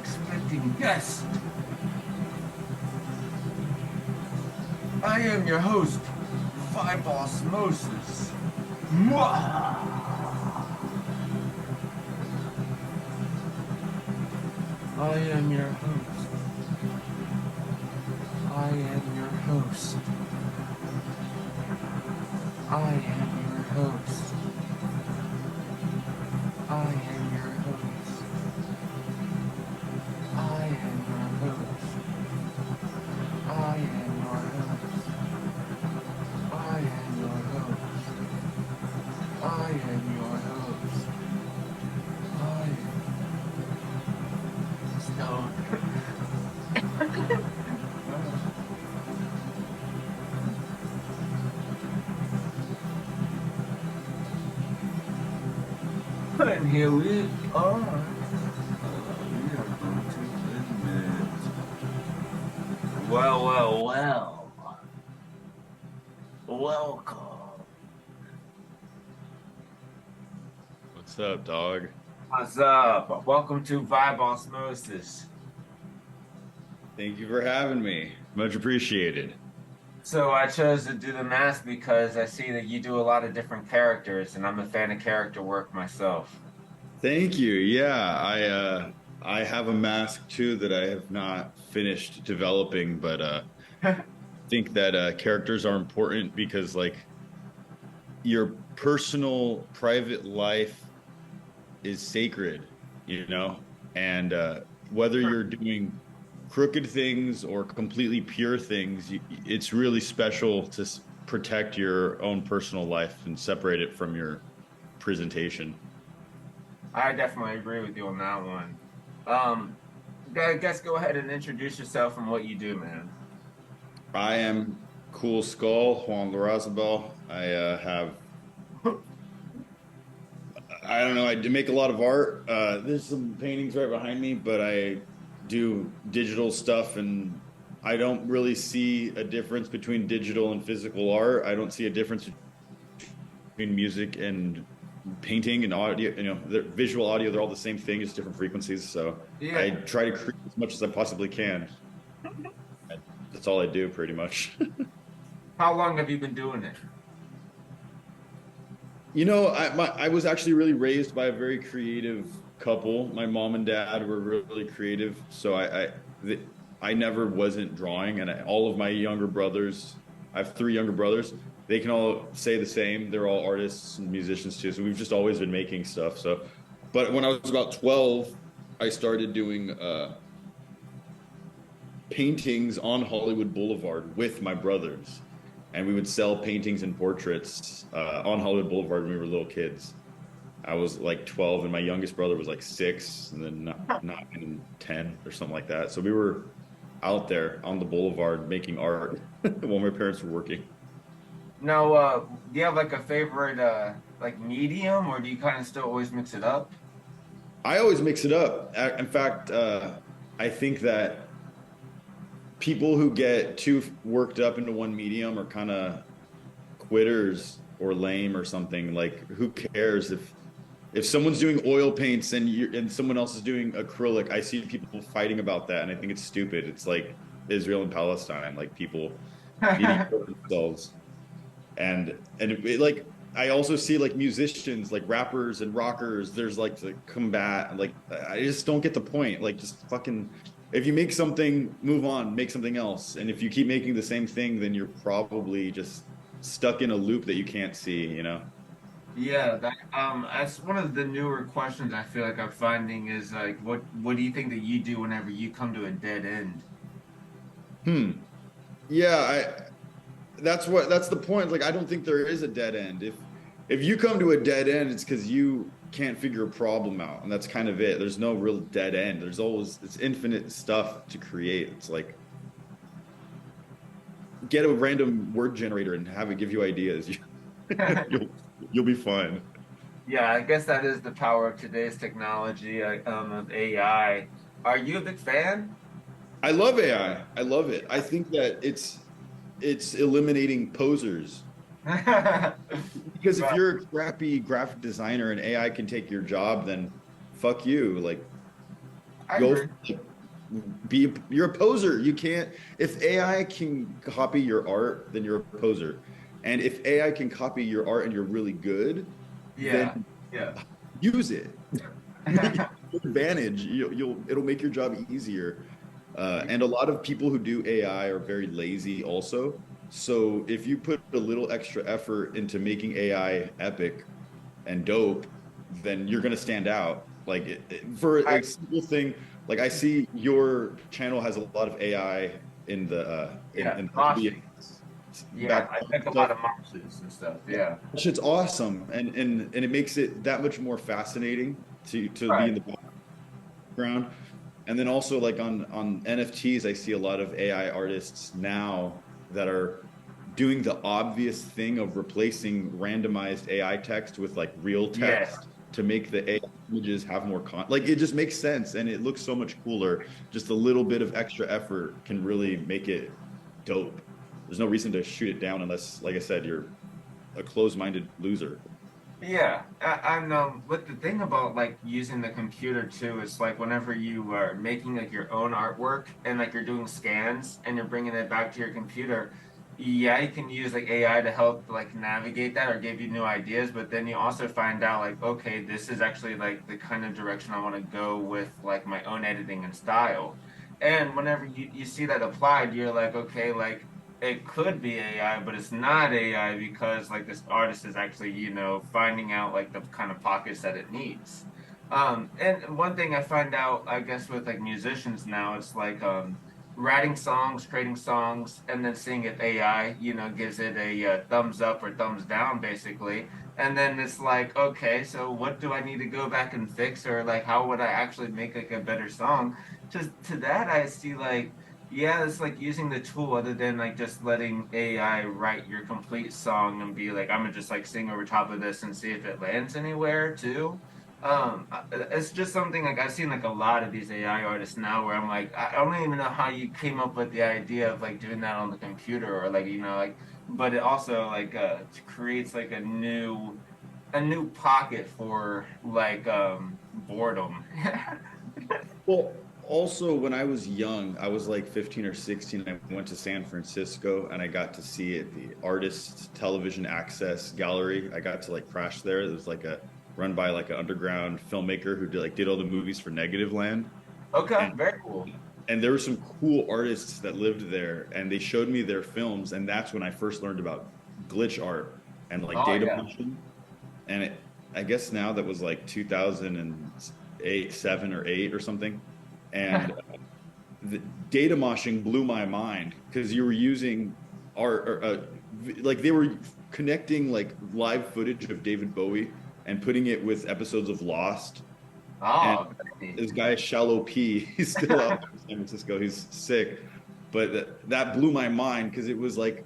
unexpected guest. I am your host, Vibe Osmosis. I am your host. I am your host. I am your host. I am your host. I am your host. I am your host. I am your host. I am your host. I am Stone. And here we are. We are going to admit. Well. Welcome. What's up, dog? What's up? Welcome to Vibe Osmosis. Thank you for having me. Much appreciated. So I chose to do the mask because I see that you do a lot of different characters, and I'm a fan of character work myself. Thank you. Yeah, I have a mask too that I have not finished developing, but I think that characters are important because like your personal private life is sacred, you know? And whether you're doing crooked things or completely pure things, it's really special to protect your own personal life and separate it from your presentation. I definitely agree with you on that one. I guess go ahead and introduce yourself and what you do, man. I am Kool Skull, Juan Larrazabal. I don't know, I do make a lot of art. There's some paintings right behind me, but I do digital stuff and I don't really see a difference between digital and physical art. I don't see a difference between music and painting and audio. You know, visual audio, they're all the same thing, just different frequencies. So Yeah. I try to create as much as I possibly can. That's all I do pretty much. How long have you been doing it? You know, I was actually really raised by a very creative couple. My mom and dad were really creative, so I never wasn't drawing. And all of my younger brothers, I have three younger brothers. They can all say the same. They're all artists and musicians too. So we've just always been making stuff. So, but when I was about 12, I started doing paintings on Hollywood Boulevard with my brothers, and we would sell paintings and portraits on Hollywood Boulevard when we were little kids. I was like 12 and my youngest brother was like 6 and then 9 and 10 or something like that. So we were out there on the boulevard making art while my parents were working. Now, do you have like a favorite like medium, or do you kind of still always mix it up? I always mix it up. In fact, I think that people who get too worked up into one medium are kind of quitters or lame or something. Like, who cares if someone's doing oil paints and someone else is doing acrylic? I see people fighting about that, and I think it's stupid. It's like Israel and Palestine, like people need to kill themselves. Like, I also see like musicians, like rappers and rockers. There's like the combat. Like, I just don't get the point. Like, just fucking. If you make something, move on, make something else. And if you keep making the same thing, then you're probably just stuck in a loop that you can't see, you know? Yeah, that's one of the newer questions I feel like I'm finding is like, what do you think that you do whenever you come to a dead end? Hmm. Yeah, that's the point. Like, I don't think there is a dead end. If you come to a dead end, it's because you can't figure a problem out, and that's kind of it. There's no real dead end. It's infinite stuff to create. It's like get a random word generator and have it give you ideas. You'll be fine. Yeah, I guess that is the power of today's technology, of AI. Are you a big fan? I love AI. I love it. I think that it's eliminating posers. Because if you're a crappy graphic designer and AI can take your job, then fuck you. Like, I Go agree. be you're a poser. You can't if AI can copy your art, then you're a poser. And if AI can copy your art and you're really good, Yeah, then yeah. use it. Make it your advantage. You'll it'll make your job easier. And a lot of people who do AI are very lazy also. So if you put a little extra effort into making AI epic and dope, then you're going to stand out. Like for I a simple thing, like I see your channel has a lot of AI in the yeah, in the moshing. Yeah, I background think a stuff. lot of moshes and stuff. Yeah. Shit's awesome, and it makes it that much more fascinating to be Right. in the background. And then also like on NFTs, I see a lot of AI artists now that are doing the obvious thing of replacing randomized AI text with like real Yes. text to make the AI images have more like it just makes sense and it looks so much cooler. Just a little bit of extra effort can really make it dope. There's no reason to shoot it down unless, like I said, you're a closed-minded loser. Yeah, and but the thing about like using the computer too is like whenever you are making like your own artwork and like you're doing scans and you're bringing it back to your computer, yeah, you can use like AI to help like navigate that or give you new ideas. But then you also find out like, okay, this is actually like the kind of direction I want to go with like my own editing and style. And whenever you see that applied, you're like, okay, like it could be AI, but it's not AI because like this artist is actually, finding out like the kind of pockets that it needs. And one thing I find out, I guess, with like musicians now, it's like writing songs, creating songs, and then seeing if AI, gives it a thumbs up or thumbs down, basically. And then it's like, okay, so what do I need to go back and fix, or like how would I actually make like a better song? To that, I see like yeah, it's like using the tool other than like just letting AI write your complete song and be like, I'm gonna just like sing over top of this and see if it lands anywhere too. It's just something like I've seen like a lot of these AI artists now where I'm like, I don't even know how you came up with the idea of like doing that on the computer or like, like, but it also like creates like a new pocket for like boredom. Well, also when I was young, I was like 15 or 16, I went to San Francisco and I got to see it, the Artists Television Access Gallery. I got to like crash there. It was like a run by like an underground filmmaker who did all the movies for Negative Land. Okay, And very cool. and there were some cool artists that lived there and they showed me their films and that's when I first learned about glitch art and like Oh data yeah. motion. And I guess now that was like 2008, 7 or 8 or something. And the data moshing blew my mind because you were using art or like they were connecting like live footage of David Bowie and putting it with episodes of Lost. And Oh, very this guy Shallow P, he's still out there in San Francisco. He's sick, but that blew my mind because it was like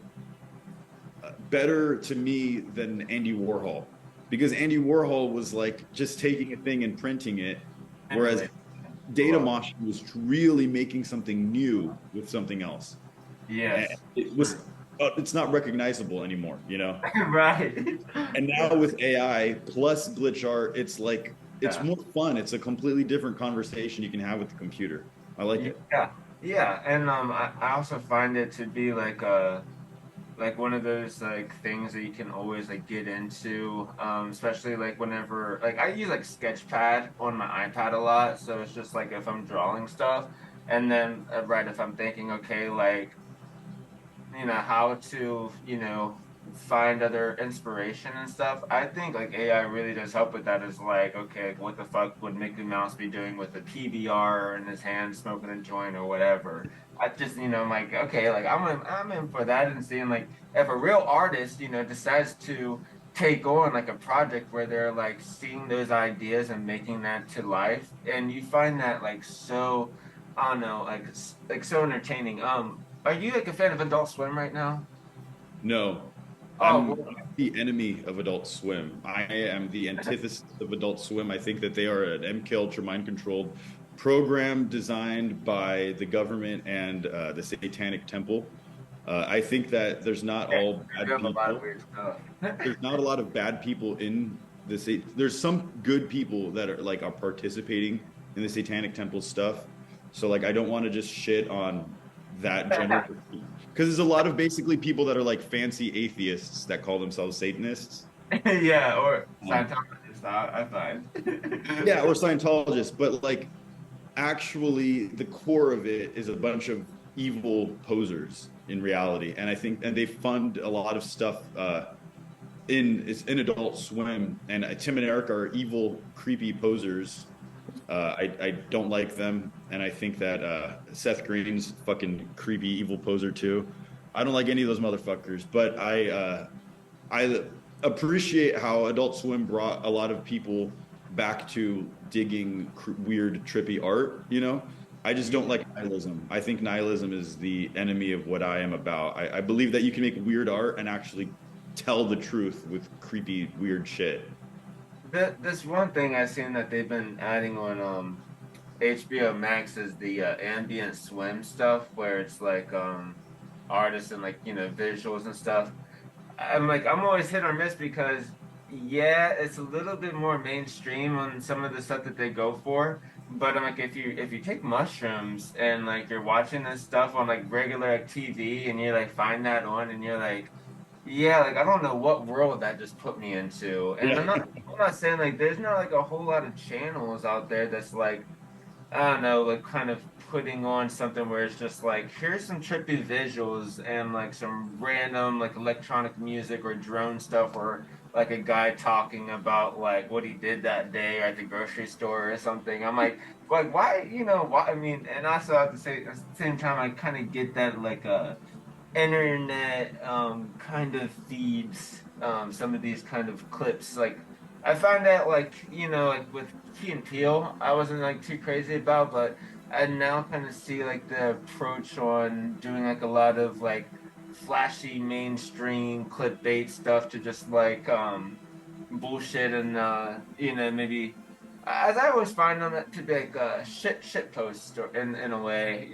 better to me than Andy Warhol because Andy Warhol was like just taking a thing and printing it, whereas emulated. data Love. moshing was really making something new with something else. And Yes. it True. was it's not recognizable anymore, you know. Right. And now with AI plus glitch art, it's like it's Yeah. more fun. It's a completely different conversation you can have with the computer. I like it. Yeah. Yeah. And I also find it to be like one of those like things that you can always like get into, especially like whenever like I use like Sketchpad on my iPad a lot, so it's just like if I'm drawing stuff, and then right if I'm thinking okay like how to find other inspiration and stuff. I think like AI really does help with that. Is like okay, like, what the fuck would Mickey Mouse be doing with a PBR in his hand smoking a joint or whatever? I just I'm like okay, like I'm in for that, and seeing like if a real artist decides to take on like a project where they're like seeing those ideas and making that to life, and you find that like so I don't know, like so entertaining. Are you like a fan of Adult Swim right now? No, Oh, I'm the enemy of Adult Swim. I am the antithesis of Adult Swim. I think that they are an MK Ultra mind controlled program designed by the government and the Satanic Temple. I think that there's not yeah, all they bad have a lot of people. weird stuff. There's not a lot of bad people in the state. There's some good people that are like are participating in the Satanic Temple stuff. So like I don't want to just shit on that general, because there's a lot of basically people that are like fancy atheists that call themselves Satanists. Yeah, or Um, Scientologists, I yeah, find. or Scientologists, but like actually the core of it is a bunch of evil posers in reality. And I think and they fund a lot of stuff in Adult Swim, and Tim and Eric are evil, creepy posers. I don't like them, and I think that Seth Green's fucking creepy, evil poser too. I don't like any of those motherfuckers, but I appreciate how Adult Swim brought a lot of people back to digging weird, trippy art. You know, I just don't like nihilism. I think nihilism is the enemy of what I am about. I believe that you can make weird art and actually tell the truth with creepy, weird shit. This one thing I've seen that they've been adding on HBO Max is the ambient swim stuff, where it's like artists and like visuals and stuff. I'm always hit or miss because yeah, it's a little bit more mainstream on some of the stuff that they go for. But I'm like, if you take mushrooms and like you're watching this stuff on like regular like, TV and you like find that on and you're like, yeah, like I don't know what world that just put me into. And Yeah. I'm not saying like there's not like a whole lot of channels out there that's like I don't know, like kind of putting on something where it's just like, here's some trippy visuals and like some random like electronic music or drone stuff or like a guy talking about like what he did that day at the grocery store or something. I'm like why, why? I mean, and also at the same time, I kind of get that like internet kind of feeds some of these kind of clips. Like I find that like like with Key and Peele, I wasn't like too crazy about, but I now kind of see like the approach on doing like a lot of like flashy mainstream clickbait stuff to just like bullshit and maybe as I always find them to be like shit posts or in a way,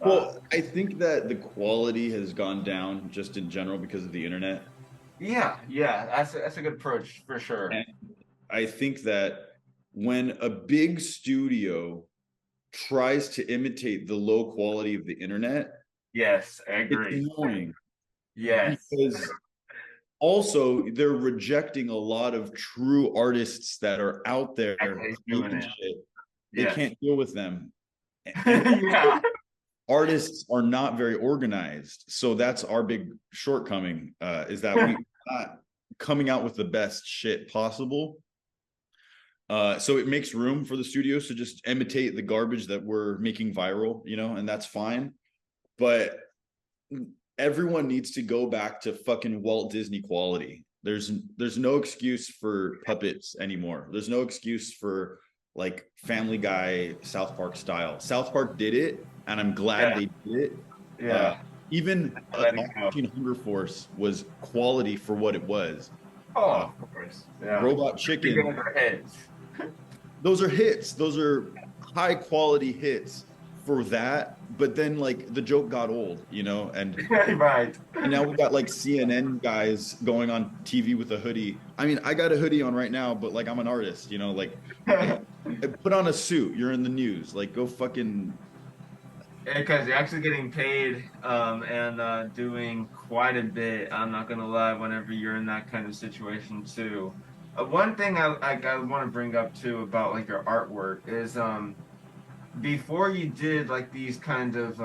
Well, I think that the quality has gone down just in general because of the internet. Yeah, that's a good approach for sure. And I think that when a big studio tries to imitate the low quality of the internet, Yes, I it's agree. annoying Yes, because also they're rejecting a lot of true artists that are out there actually doing creating it. shit. They Yes. can't deal with them. And Yeah. artists are not very organized. So that's our big shortcoming, is that we not coming out with the best shit possible. So it makes room for the studios to just imitate the garbage that we're making viral, and that's fine. But everyone needs to go back to fucking Walt Disney quality. There's no excuse for puppets anymore. There's no excuse for like Family Guy, South Park style. South Park did it, and I'm glad Yeah. they did it. Uh, Yeah. even Letting go. Operation Hunger Force was quality for what it was. Uh, Oh, of course. Yeah. Robot You Chicken, guys are heads. those are hits. Those are high quality hits for that. But then like the joke got old, Right. and now we got like CNN guys going on TV with a hoodie. I mean, I got a hoodie on right now, but like I'm an artist, like put on a suit. You're in the news. Like go fucking Because you're actually getting paid and doing quite a bit. I'm not gonna lie. Whenever you're in that kind of situation too, one thing I want to bring up too about like your artwork is before you did like these kind of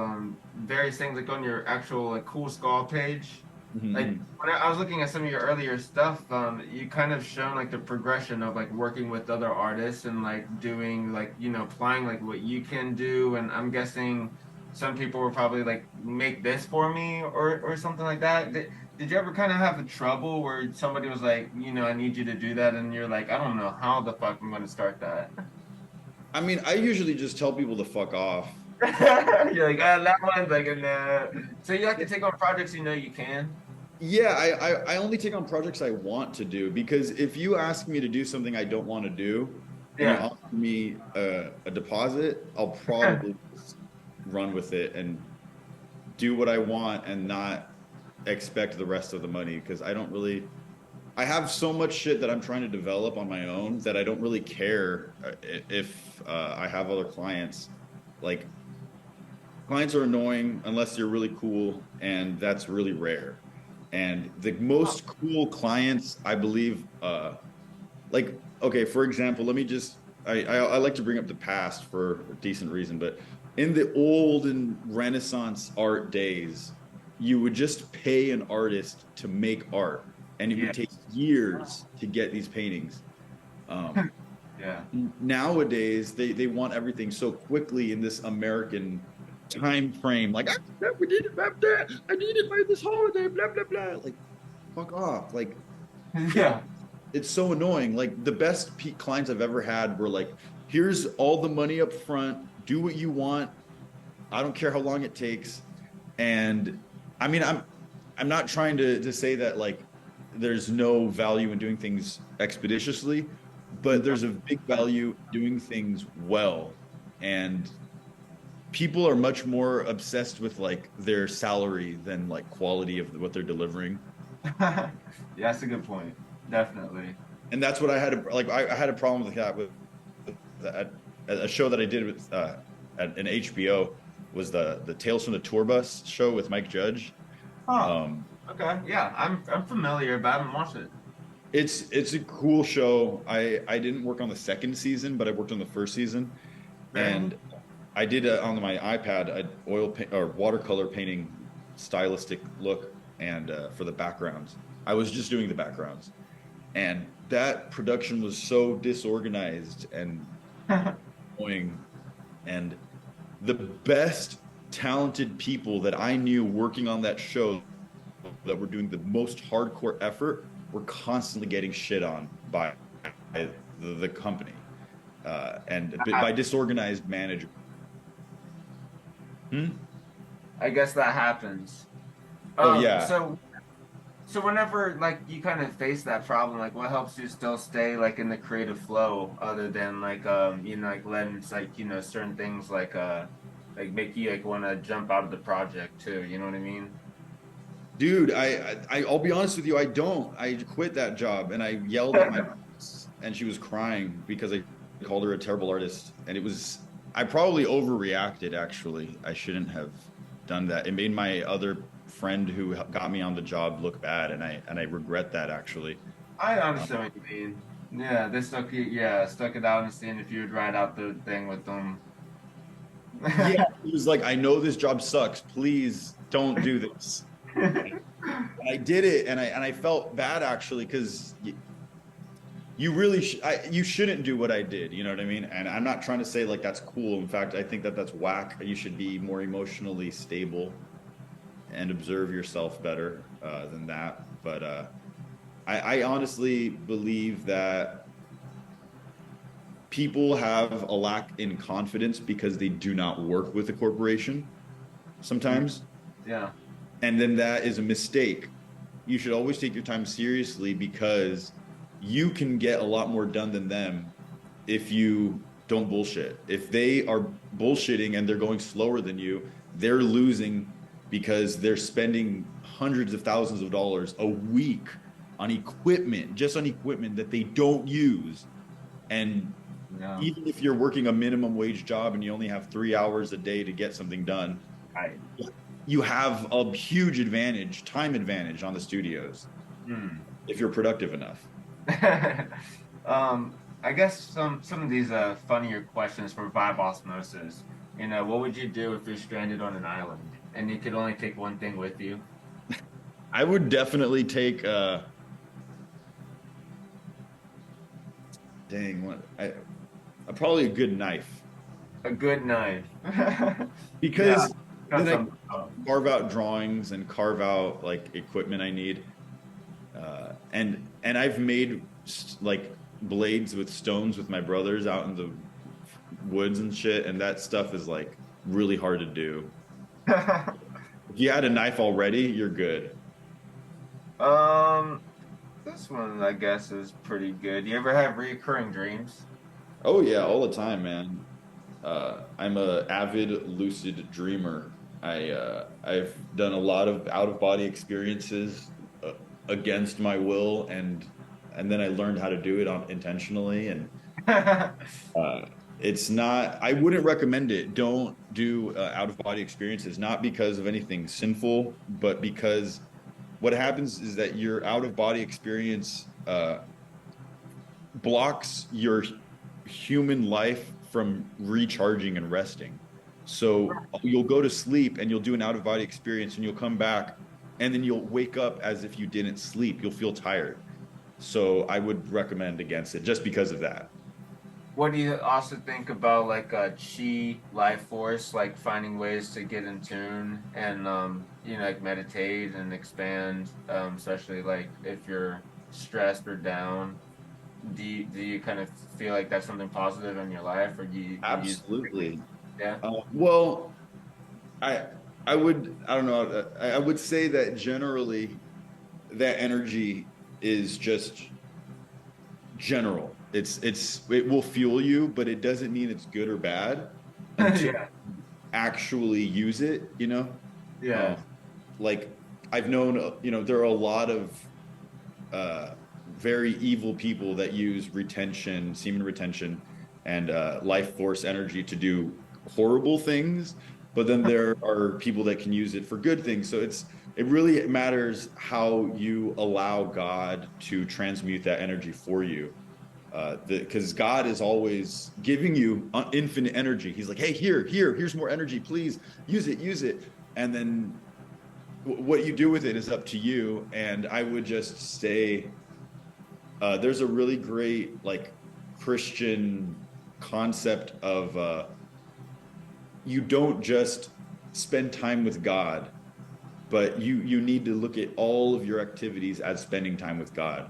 various things like on your actual like Kool Skull page, like Mhm. when I was looking at some of your earlier stuff, you kind of shown like the progression of like working with other artists and like doing like applying like what you can do, and I'm guessing some people were probably like make this for me or something like that. Did you ever kind of have a trouble where somebody was like, I need you to do that, and you're like, I don't know how the fuck I'm gonna start that. I mean, I usually just tell people to fuck off. You're like, that one's like, nah. So you like to take on projects you know you can? Yeah, I only take on projects I want to do, because if you ask me to do something I don't want to do and you Yeah. offer me a deposit, I'll probably just run with it and do what I want and not expect the rest of the money, because I don't really I have so much shit that I'm trying to develop on my own that I don't really care if I have other clients. Like clients are annoying unless you're really cool, and that's really rare. And the most cool clients, I believe, like okay, for example, let me just I like to bring up the past for a decent reason, but in the olden Renaissance art days, you would just pay an artist to make art, and it Yeah. would take years to get these paintings. Um, Yeah. Nowadays, they want everything so quickly in this American time frame. Like, we need it back there. I need it by this holiday. Blah blah blah. Like, fuck off. Like, Yeah. it's so annoying. Like the best clients I've ever had were like, here's all the money up front, do what you want. I don't care how long it takes. And I mean, I'm not trying to say that like there's no value in doing things expeditiously, but there's a big value doing things well. And people are much more obsessed with like their salary than like quality of what they're delivering. Yeah, that's a good point. Definitely. And that's what I had like I had a problem with that with at a show that I did with at an HBO was the Tales from the Tour Bus show with Mike Judge. Oh, Um, okay. Yeah, I'm familiar, but I haven't watched it. it's a cool show. I didn't work on the second season, but I worked on the first season, Very neat. and I did on my iPad an oil or watercolor painting stylistic look, and for the backgrounds, I was just doing the backgrounds, and that production was so disorganized and annoying. And the best talented people that I knew working on that show that were doing the most hardcore effort were constantly getting shit on by the company and by disorganized managers. Hmm? I guess that happens. Oh yeah, So whenever like you kind of face that problem, like what helps you still stay like in the creative flow other than like like letting like certain things like make you like want to jump out of the project too, you know what I mean? dude. I'll be honest with you. I don't. I quit that job and I yelled at my boss, and she was crying because I called her a terrible artist, and it was. I probably overreacted. Actually, I shouldn't have done that. It made my other friend who got me on the job look bad, and I regret that actually. I Uh, understand what you mean. Yeah, they stuck it out and seeing if you would ride out the thing with them. yeah, he was like, I know this job sucks. Please don't do this. And I did it, and I felt bad actually because you really you shouldn't do what I did. You know what I mean? And I'm not trying to say like that's cool. In fact, I think that that's whack. You should be more emotionally stable and observe yourself better than that. But I honestly believe that people have a lack in confidence because they do not work with a corporation sometimes. Yeah. And then that is a mistake. You should always take your time seriously because you can get a lot more done than them if you don't bullshit. If they are bullshitting and they're going slower than you, they're losing because they're spending hundreds of thousands of dollars a week on equipment, just on equipment that they don't use. And Yeah. even if you're working a minimum wage job and you only have 3 hours a day to get something done, Right. you have a huge advantage, time advantage on the studios Hmm. if you're productive enough. um, I guess some of these funnier questions for vibe osmosis. What would you do if you're stranded on an island and you could only take one thing with you? I would definitely take dang what probably a good knife A good knife. Yeah, because got then I some. can carve out drawings and carve out like equipment I need. And I've made like blades with stones with my brothers out in the woods and shit, and that stuff is like really hard to do. If you had a knife already, you're good. um, this one I guess is pretty good. You ever have recurring dreams? Oh yeah, all the time, man. I'm a avid lucid dreamer. I've done a lot of out of body experiences against my will, and then I learned how to do it intentionally, and uh, it's not. I wouldn't recommend it. Don't do out of body experiences, not because of anything sinful, but because what happens is that your out of body experience blocks your human life from recharging and resting. So you'll go to sleep and you'll do an out of body experience and you'll come back and then you'll wake up as if you didn't sleep. You'll feel tired. So I would recommend against it just because of that. What do you also think about like chi life force, like finding ways to get in tune and like meditate and expand, especially like if you're stressed or down? Do you kind of feel like that's something positive in your life, or do you use it strictly? Absolutely. Yeah. Well, I I don't know. I would say that generally that energy is just general. It will fuel you, but it doesn't mean it's good or bad until Yeah. you actually use it, you know? Yeah. Um, like I've known, there are a lot of uh very evil people that use retention, semen retention, and life force energy to do horrible things. But then there are people that can use it for good things. So it really matters how you allow God to transmute that energy for you. Because God is always giving you infinite energy. He's like, hey, here's more energy. Please use it. And then what you do with it is up to you. And I would just say, there's a really great like Christian concept of you don't just spend time with God, but you need to look at all of your activities as spending time with God.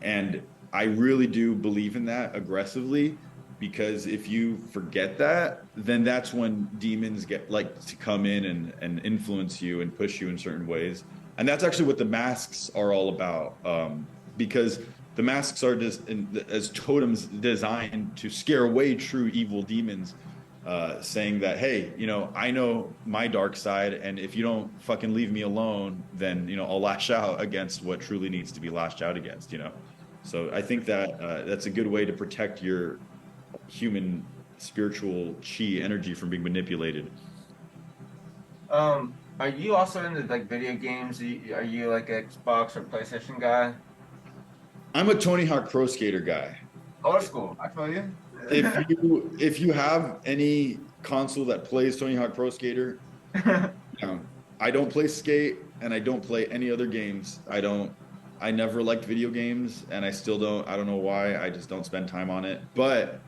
And I really do believe in that aggressively, because if you forget that, then that's when demons get like to come in and influence you and push you in certain ways. And that's actually what the masks are all about. Because the masks are just as totems designed to scare away true evil demons, saying that, hey, I know my dark side, and if you don't fucking leave me alone, then I'll lash out against what truly needs to be lashed out against. So I think that that's a good way to protect your human spiritual chi energy from being manipulated. Are you also into like video games? Are you like Xbox or PlayStation guy? I'm a Tony Hawk Pro Skater guy. Old school. I feel you. If you have any console that plays Tony Hawk Pro Skater, I don't play Skate and I don't play any other games. I never liked video games and I still don't. I don't know why. I just don't spend time on it. But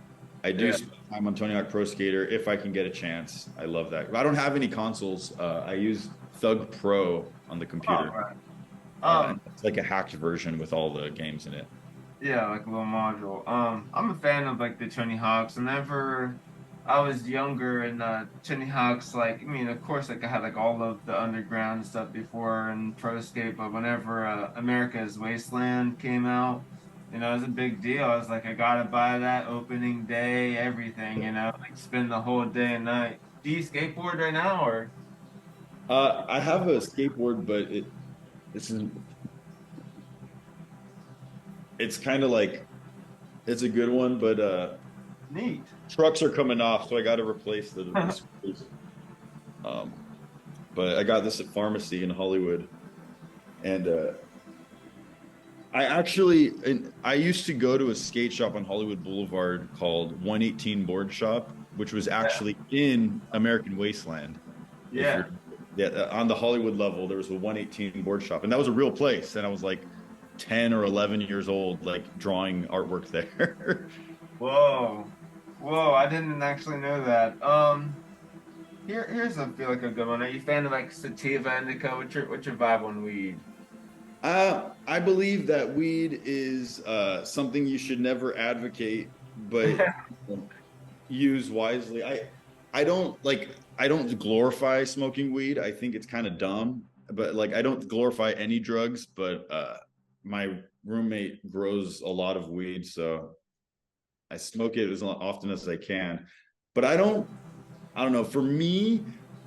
I do Yeah. spend time on Tony Hawk Pro Skater if I can get a chance. I love that. I don't have any consoles. I use Thug Pro on the Oh, computer. right. And Um, it's like a hacked version with all the games in it. yeah, like a little module. I'm a fan of like the Tony Hawks. Whenever I was younger and Tony Hawks, like I mean, of course, like I had like all of the underground stuff before and Pro Skate, but whenever America's Wasteland came out, it was a big deal. I was like, I gotta buy that opening day, everything, like spend the whole day and night. Do you skateboard right now, or? I have a skateboard, but this is it's kind of like it's a good one, but Neat. trucks are coming off, so I got to replace the screws. Um, but I got this at pharmacy in Hollywood, and I used to go to a skate shop on Hollywood Boulevard called 118 Board Shop, which was Yeah. actually in American Wasteland. If Yeah. you're Yeah, on the Hollywood level, there was a 118 board shop, and that was a real place. And I was like 10 or 11 years old, like drawing artwork there. Whoa. Whoa, I didn't actually know that. Here's a feel like a good one. Are you a fan of like sativa indica? What's your vibe on weed? I believe that weed is something you should never advocate, but use wisely. I don't glorify smoking weed. I think it's kind of dumb, but like I don't glorify any drugs, but my roommate grows a lot of weed, so I smoke it as often as I can. But I don't know. For me,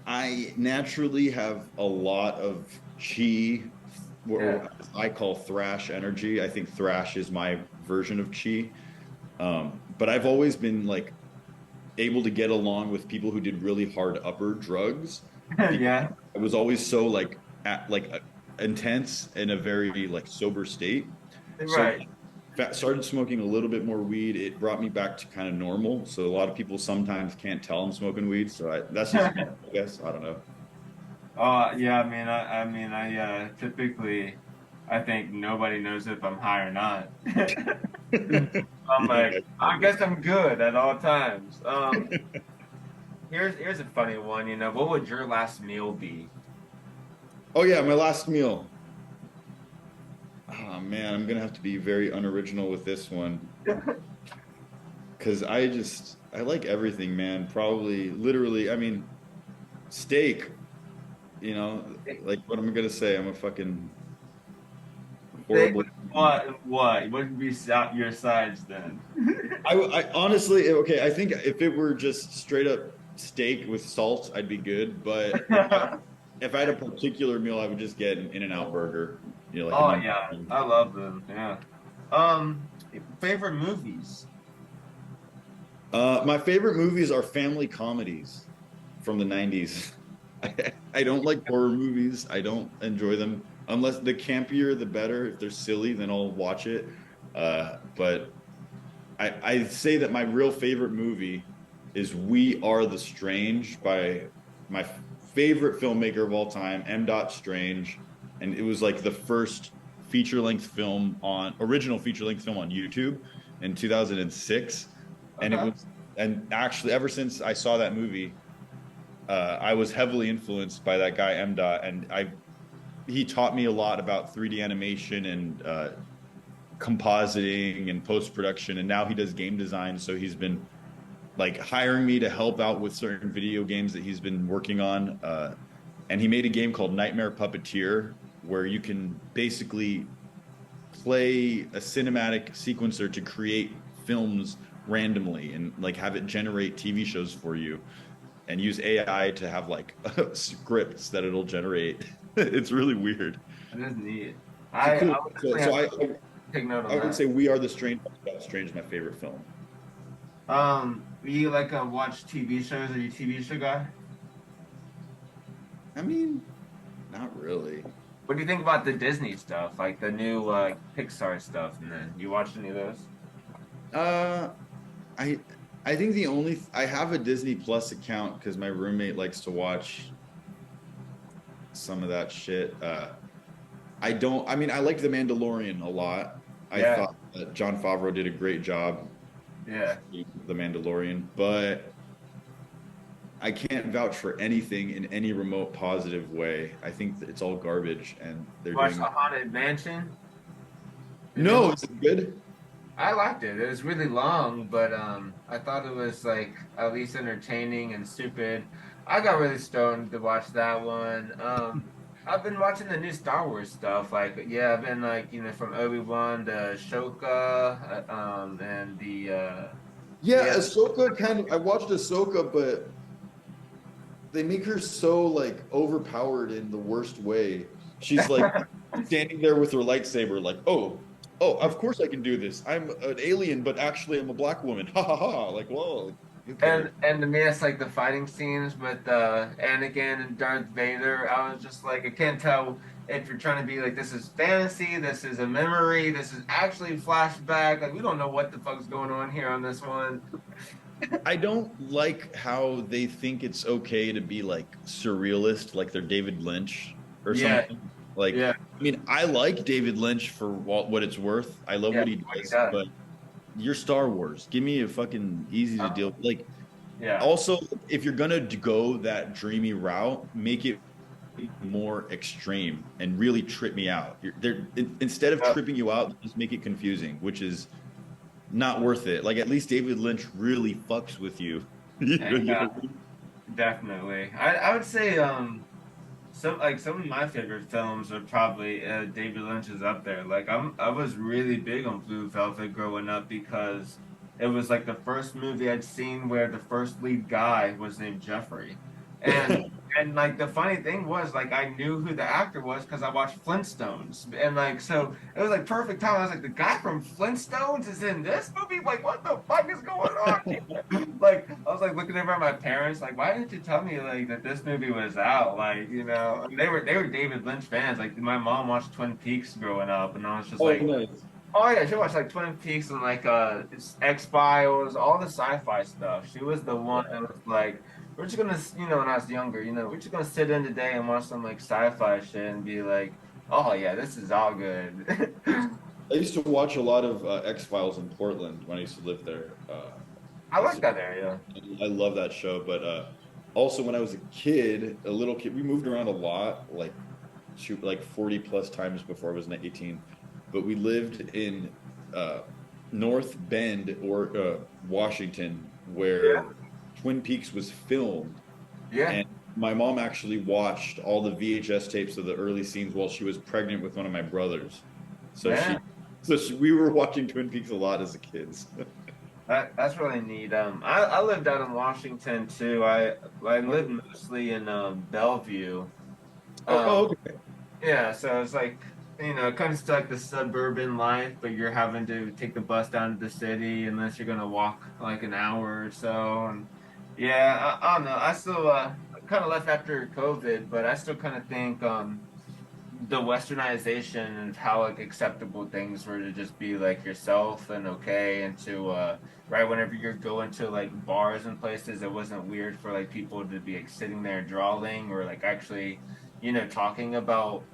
I naturally have a lot of chi or Yeah. I call thrash energy. I think thrash is my version of chi. But I've always been like able to get along with people who did really hard upper drugs because Yeah. I was always so like intense in a very like sober state. So Right. started smoking a little bit more weed. It brought me back to kind of normal. So a lot of people sometimes can't tell I'm smoking weed. So that's just me, I guess. I don't know. Yeah, I typically, I think nobody knows if I'm high or not. I'm Yeah, like, I guess I'm good at all times. Here's a funny one, what would your last meal be? oh yeah, my last meal. Oh man, I'm gonna have to be very unoriginal with this one because I like everything, man. Probably literally, I mean, steak. You know, like what am I gonna say? I'm a fucking Steak horrible. with what? What would be your sides then? I honestly, okay, I think if it were just straight up steak with salt, I'd be good. But if I had a particular meal, I would just get an In-N-Out burger, you know, like a Oh number yeah, one. I love them. Yeah. Um, Favorite movies? My favorite movies are family comedies from the 90s. I don't like horror movies. I don't enjoy them unless the campier the better. If they're silly, then I'll watch it. But I say that my real favorite movie is We Are the Strange by my favorite filmmaker of all time, M. Dot Strange. And it was like the first original feature length film on YouTube in 2006. And it Okay. was, and actually, ever since I saw that movie, I was heavily influenced by that guy, M. Dot. He taught me a lot about 3D animation and compositing and post production, and now he does game design. So he's been like hiring me to help out with certain video games that he's been working on. And he made a game called Nightmare Puppeteer, where you can basically play a cinematic sequencer to create films randomly and like have it generate TV shows for you and use AI to have like scripts that it'll generate. It's really weird. That is neat. It's a I cool. would So, definitely so have I, to take note on I would that. say We Are the Strange. Strange is my favorite film. You like watch TV shows? Are you a TV show guy? I mean, not really. What do you think about the Disney stuff, like the new Pixar stuff? And then you watch any of those? Uh, I I think I have a Disney Plus account because my roommate likes to watch some of that shit. I don't. I mean, I liked The Mandalorian a lot. I Yeah, thought that John Favreau did a great job yeah. with The Mandalorian, but I can't vouch for anything in any remote positive way. I think that it's all garbage, and they're Watch the doing. Haunted Mansion, the new No, one. is it good? I liked it. It was really long, but I thought it was like at least entertaining and stupid. I got really stoned to watch that one. I've been watching the new Star Wars stuff. Like, yeah, I've been like, from Obi-Wan to Ashoka, and Yeah, yeah, Ahsoka kind of. I watched Ahsoka, but they make her so like overpowered in the worst way. She's like standing there with her lightsaber, like, oh, of course I can do this. I'm an alien, but actually I'm a black woman. Ha ha ha! Like, whoa, who cares? and to me, it's like the fighting scenes with Anakin and Darth Vader. I was just like, I can't tell if you're trying to be like, this is fantasy, this is a memory, this is actually flashback. Like, we don't know what the fuck's going on here on this one. I don't like how they think it's okay to be like surrealist, like they're David Lynch or Yeah, something. Like, yeah, I mean, I like David Lynch for what it's worth. I love yeah. what he What he does, does. but you're Star Wars. Give me a fucking easy to deal. Like, Yeah. also, if you're gonna go that dreamy route, make it more extreme and really trip me out. Instead of Yep. tripping you out, just make it confusing, which is not worth it. Like at least David Lynch really fucks with you. You know, you Yeah, know what I mean? definitely. I would say some of my favorite films are probably David Lynch is up there. Like I was really big on Blue Velvet growing up because it was like the first movie I'd seen where the first lead guy was named Jeffrey. And And like the funny thing was, like I knew who the actor was because I watched Flintstones, and like so it was like perfect time. I was like, the guy from Flintstones is in this movie. Like, what the fuck is going on here? Like, I was like looking over at my parents, like, why didn't you tell me like that this movie was out? Like, and they were David Lynch fans. Like, my mom watched Twin Peaks growing up, and I was just Oh, like, nice. oh yeah, she watched like Twin Peaks and like X-Files, all the sci-fi stuff. She was the one that was like, we're just gonna, when I was younger, we're just gonna sit in today and watch some like sci-fi shit and be like, oh yeah, this is all good. I used to watch a lot of X-Files in Portland when I used to live there. I That's like that area. I love that show. But also when I was a kid, a little kid, we moved around a lot, like shoot, like 40 plus times before I was 18. But we lived in uh, North Bend or Washington, Yeah, where Twin Peaks was filmed, yeah, and my mom actually watched all the VHS tapes of the early scenes while she was pregnant with one of my brothers. So man. we were watching Twin Peaks a lot as kids. That's really neat. I lived out in Washington too. I lived mostly in Bellevue. Oh, Um, okay. Yeah, so it's like, it comes to like the suburban life, but you're having to take the bus down to the city unless you're gonna walk like an hour or so. And yeah, I don't know. I still kind of left after COVID, but I still kind of think the westernization of how like acceptable things were to just be like yourself and okay, and to right whenever you're going to like bars and places, it wasn't weird for like people to be like sitting there drawing or like actually talking about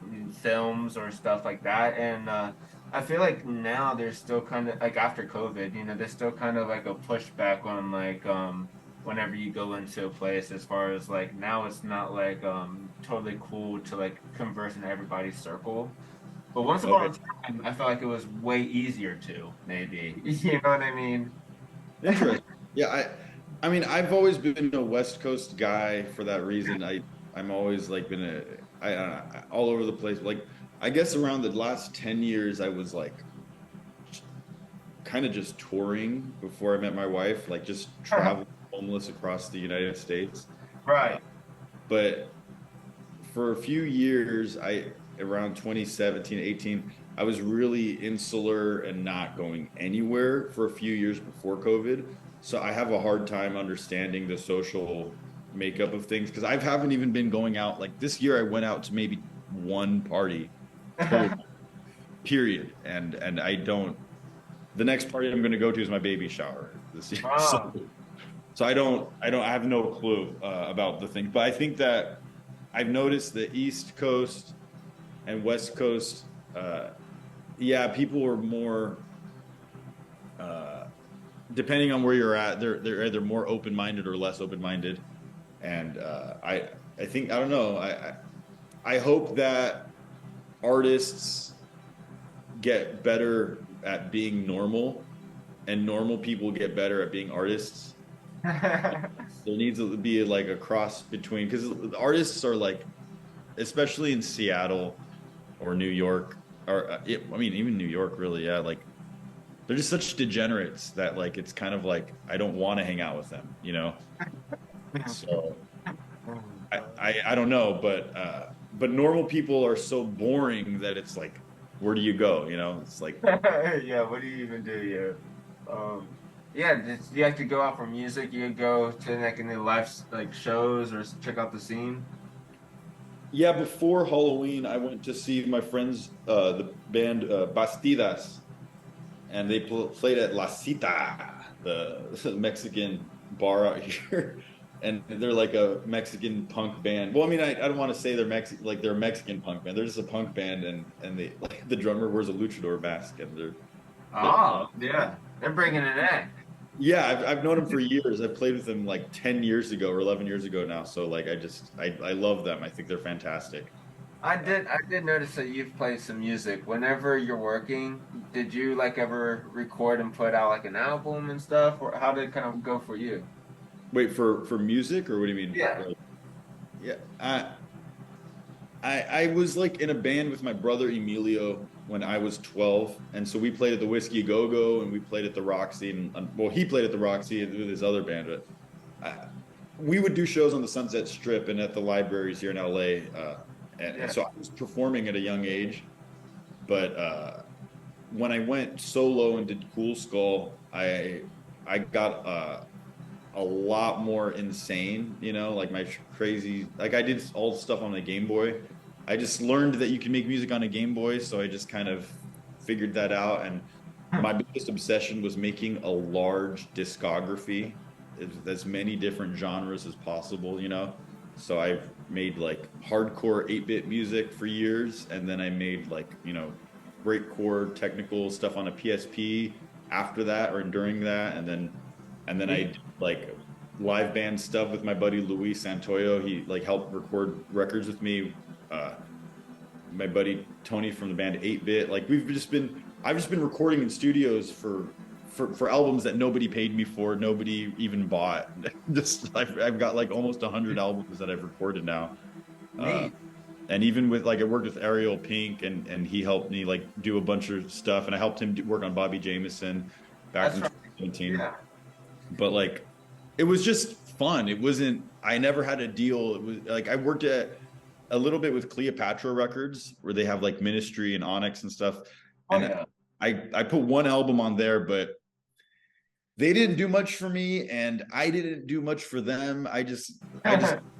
films or stuff like that. And I feel like now there's still kind of like after COVID, there's still kind of like a pushback on like whenever you go into a place, as far as like now it's not like totally cool to like converse in everybody's circle. But once upon Okay. a time, I felt like it was way easier to, maybe. You know what I mean? Interesting. Yeah, I mean, I've always been a West Coast guy for that reason. I'm always like been all over the place. Like, I guess around the last 10 years, I was like kind of just touring before I met my wife, like just traveling homeless across the United States. Uh, Right. but for a few years, around 2017, 18, I was really insular and not going anywhere for a few years before COVID. So I have a hard time understanding the social makeup of things because I haven't even been going out. Like this year, I went out to maybe one party total, period. And I don't. The next party I'm going to go to is my baby shower this year. Oh. So I have no clue about the thing. But I think that I've noticed the East Coast and West Coast, yeah, people are more, uh, depending on where you're at, they're either more open minded or less open minded, and I think I don't know. I hope that artists get better at being normal, and normal people get better at being artists. There needs to be like a cross between because the artists are like, especially in Seattle or New York, or I mean, even New York, really, yeah. Like, they're just such degenerates that like it's kind of like I don't want to hang out with them, you know. So I don't know, but normal people are so boring that it's like, where do you go? You know, it's like Yeah, what do you even do here? Yeah, do you like to go out for music? You go to like any live like shows or check out the scene? yeah. Before Halloween, I went to see my friends, the band Bastidas, and they played at La Cita, the Mexican bar out here. And they're like a Mexican punk band. Well, I mean, I don't want to say they're Mexican, like they're a Mexican punk band. They're just a punk band, and they like the drummer wears a luchador mask, and they're Oh, yeah. They're bringing it in. yeah. I've known them for years. I played with them like 10 years ago or 11 years ago now. So like, I love them. I think they're fantastic. I did notice that you've played some music. Whenever you're working, did you like ever record and put out like an album and stuff, or how did it kind of go for you? Wait, for music or what do you mean? Yeah. Like, yeah, I was like in a band with my brother Emilio when I was 12, and so we played at the Whiskey A Go Go, and we played at the Roxy, and well, he played at the Roxy with his other band, but we would do shows on the Sunset Strip and at the libraries here in LA. And Yeah. so I was performing at a young age, but when I went solo and did Kool Skull, I got a lot more insane, you know, like my crazy, like I did all the stuff on the Game Boy. I just learned that you can make music on a Game Boy, so I just kind of figured that out. And my biggest obsession was making a large discography, as many different genres as possible, you know. So I've made like hardcore 8-bit music for years, and then I made like, you know, breakcore technical stuff on a PSP after that or during that, and then I did like live band stuff with my buddy Luis Santoyo. He like helped record records with me. My buddy Tony from the band 8-bit. Like I've just been recording in studios for albums that nobody paid me for, nobody even bought. Just I've got like almost 100 albums that I've recorded now. Neat. And even with like I worked with Ariel Pink, and he helped me like do a bunch of stuff, and I helped him work on Bobby Jameson back That's in right. 2017. Yeah. But like it was just fun. It wasn't, I never had a deal. It was like I worked at a little bit with Cleopatra Records where they have like Ministry and Onyx and stuff. Oh And yeah. I put one album on there, but they didn't do much for me and I didn't do much for them. I just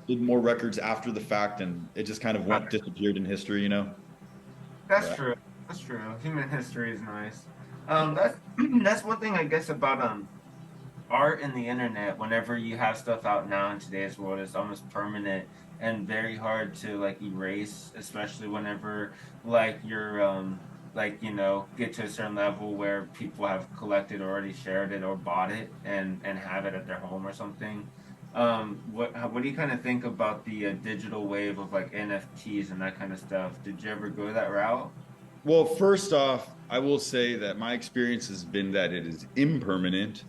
did more records after the fact, and it just kind of went disappeared in history, you know? That's Yeah. true. That's true. Human history is nice. That's that's one thing I guess about art and the internet. Whenever you have stuff out now in today's world, it's almost permanent and very hard to like erase, especially whenever like you're like get to a certain level where people have collected or already shared it or bought it and have it at their home or something. What do you kind of think about the digital wave of like NFTs and that kind of stuff? Did you ever go that route? Well, first off, I will say that my experience has been that it is impermanent.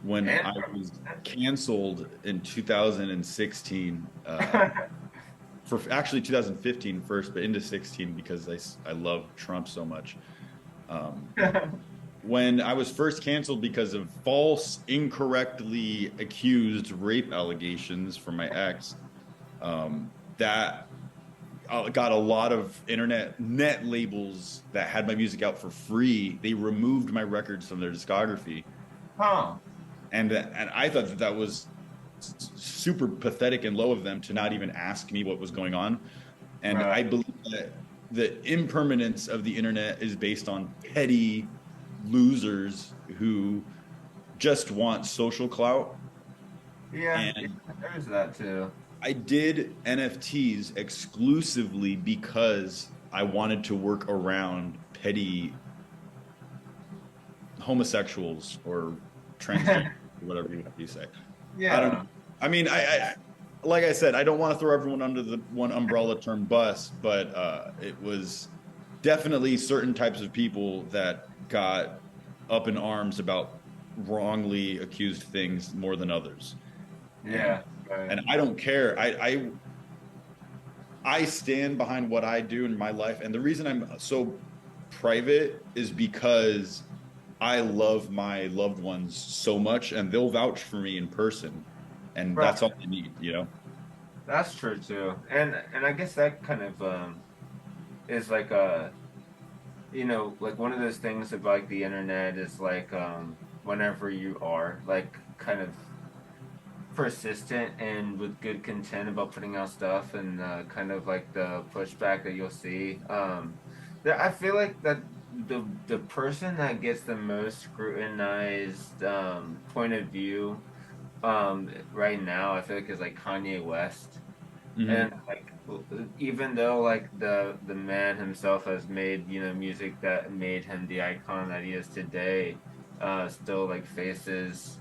When And I was canceled in 2016, for actually 2015 first, but into 16 because I love Trump so much. Um, when I was first canceled because of false, incorrectly accused rape allegations from my ex, that got a lot of internet net labels that had my music out for free. They removed my records from their discography, huh. and I thought that that was super pathetic and low of them to not even ask me what was going on. And Right. I believe that the impermanence of the internet is based on petty losers who just want social clout. Yeah, yeah, And there's that too. I did NFTs exclusively because I wanted to work around petty homosexuals or transgender, whatever you say. I don't Yeah. know. I mean, I like I said, I don't want to throw everyone under the one umbrella term bus, but it was definitely certain types of people that got up in arms about wrongly accused things more than others. And Yeah. Right. and I don't care. I stand behind what I do in my life, and the reason I'm so private is because I love my loved ones so much, and they'll vouch for me in person, and Right. that's all I need, you know? That's true too. And I guess that kind of is like like one of those things about like the internet is like whenever you are like kind of persistent and with good content about putting out stuff and kind of like the pushback that you'll see. I feel like that the person that gets the most scrutinized point of view right now, I feel like is like Kanye West, and Hmm. like even though like the man himself has made music that made him the icon that he is today, still like faces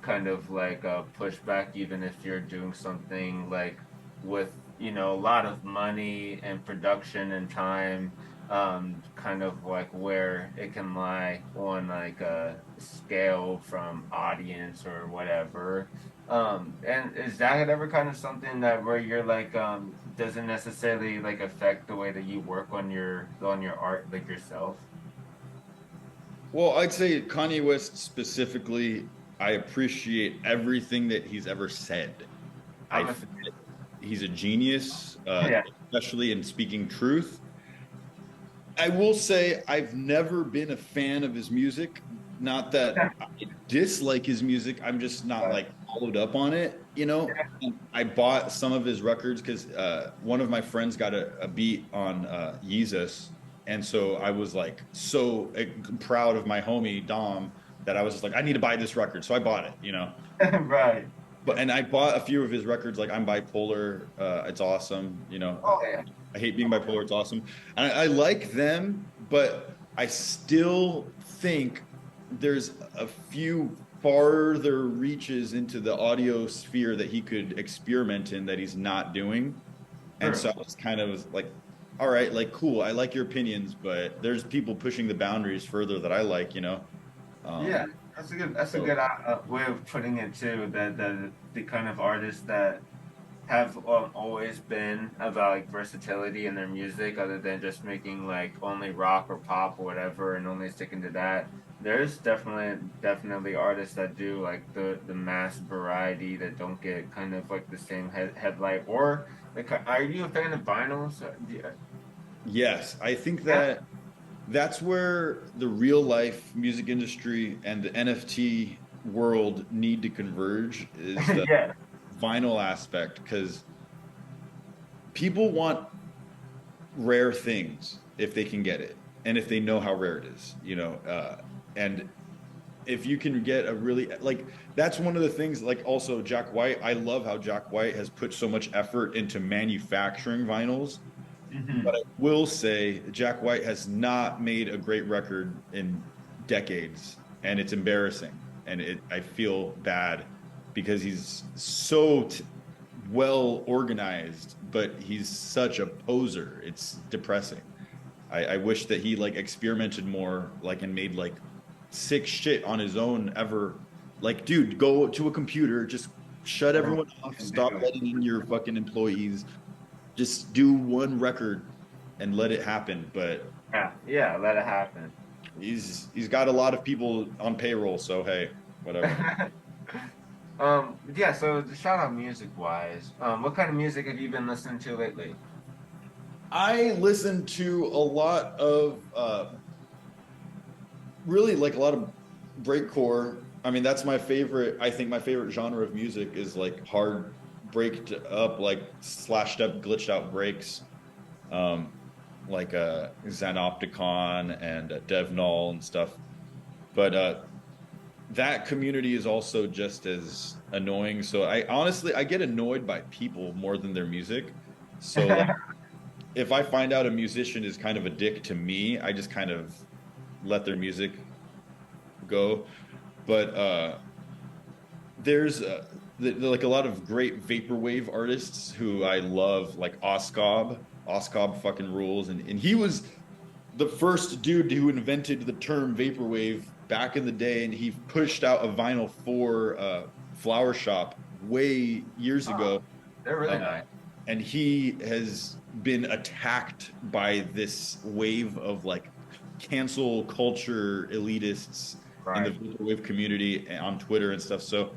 kind of like a pushback even if you're doing something like with a lot of money and production and time, kind of like where it can lie on like a scale from audience or whatever. And is that ever kind of something that where you're like doesn't necessarily like affect the way that you work on your art like yourself? Well, I'd say Kanye West specifically, I appreciate everything that he's ever said. I I'm a think he's a genius, yeah. especially in speaking truth. I will say I've never been a fan of his music. Not that I dislike his music. I'm just not But, like followed up on it, you know? And I bought some of his records because one of my friends got a beat on Yeezus. And so I was like so proud of my homie Dom that I was just like, I need to buy this record. So I bought it, you know? right. But and I bought a few of his records, like I'm Bipolar. It's awesome, you know. Oh yeah. I hate being bipolar. It's awesome. And I like them, but I still think there's a few farther reaches into the audio sphere that he could experiment in that he's not doing. And True. so I was kind of like, all right, like cool. I like your opinions, but there's people pushing the boundaries further that I like, you know. Yeah, Um, that's a so good way of putting it too. That the kind of artists that have always been about like versatility in their music, other than just making like only rock or pop or whatever, and only sticking to that. There's definitely artists that do like the mass variety that don't get kind of like the same headlight. Or like, are you a fan of vinyls? yes, I think Yeah. that that's where the real life music industry and the NFT world need to converge is the Yeah. vinyl aspect because people want rare things if they can get it and if they know how rare it is, you know. And if you can get a really like that's one of the things like also Jack White. I love how Jack White has put so much effort into manufacturing vinyls. But Hmm. I will say Jack White has not made a great record in decades, and it's embarrassing. And I feel bad because he's so well organized, but he's such a poser. It's depressing. I wish that he like experimented more, like and made like sick shit on his own ever. Like, dude, go to a computer, just shut everyone off, And do stop it. letting in your fucking employees, just do one record and let it happen. But Yeah, yeah, let it happen. he's got a lot of people on payroll, so hey, whatever. Yeah, so the shout out music wise, what kind of music have you been listening to lately? I listen to a lot of really like a lot of breakcore. I mean, that's my favorite. I think my favorite genre of music is like hard breaked up, like slashed up, glitched out breaks. Um, like Xanopticon and Dev Null and stuff. But that community is also just as annoying. So I honestly I get annoyed by people more than their music. So like if I find out a musician is kind of a dick to me, I just kind of let their music go. But there's like a lot of great vaporwave artists who I love, like Oskob. Oskob fucking rules, and he was the first dude who invented the term vaporwave back in the day, and he pushed out a vinyl for Flower Shop way years Oh, ago. they're really Uh, nice. and he has been attacked by this wave of like cancel culture elitists in the Right. vaporwave community on Twitter and stuff. So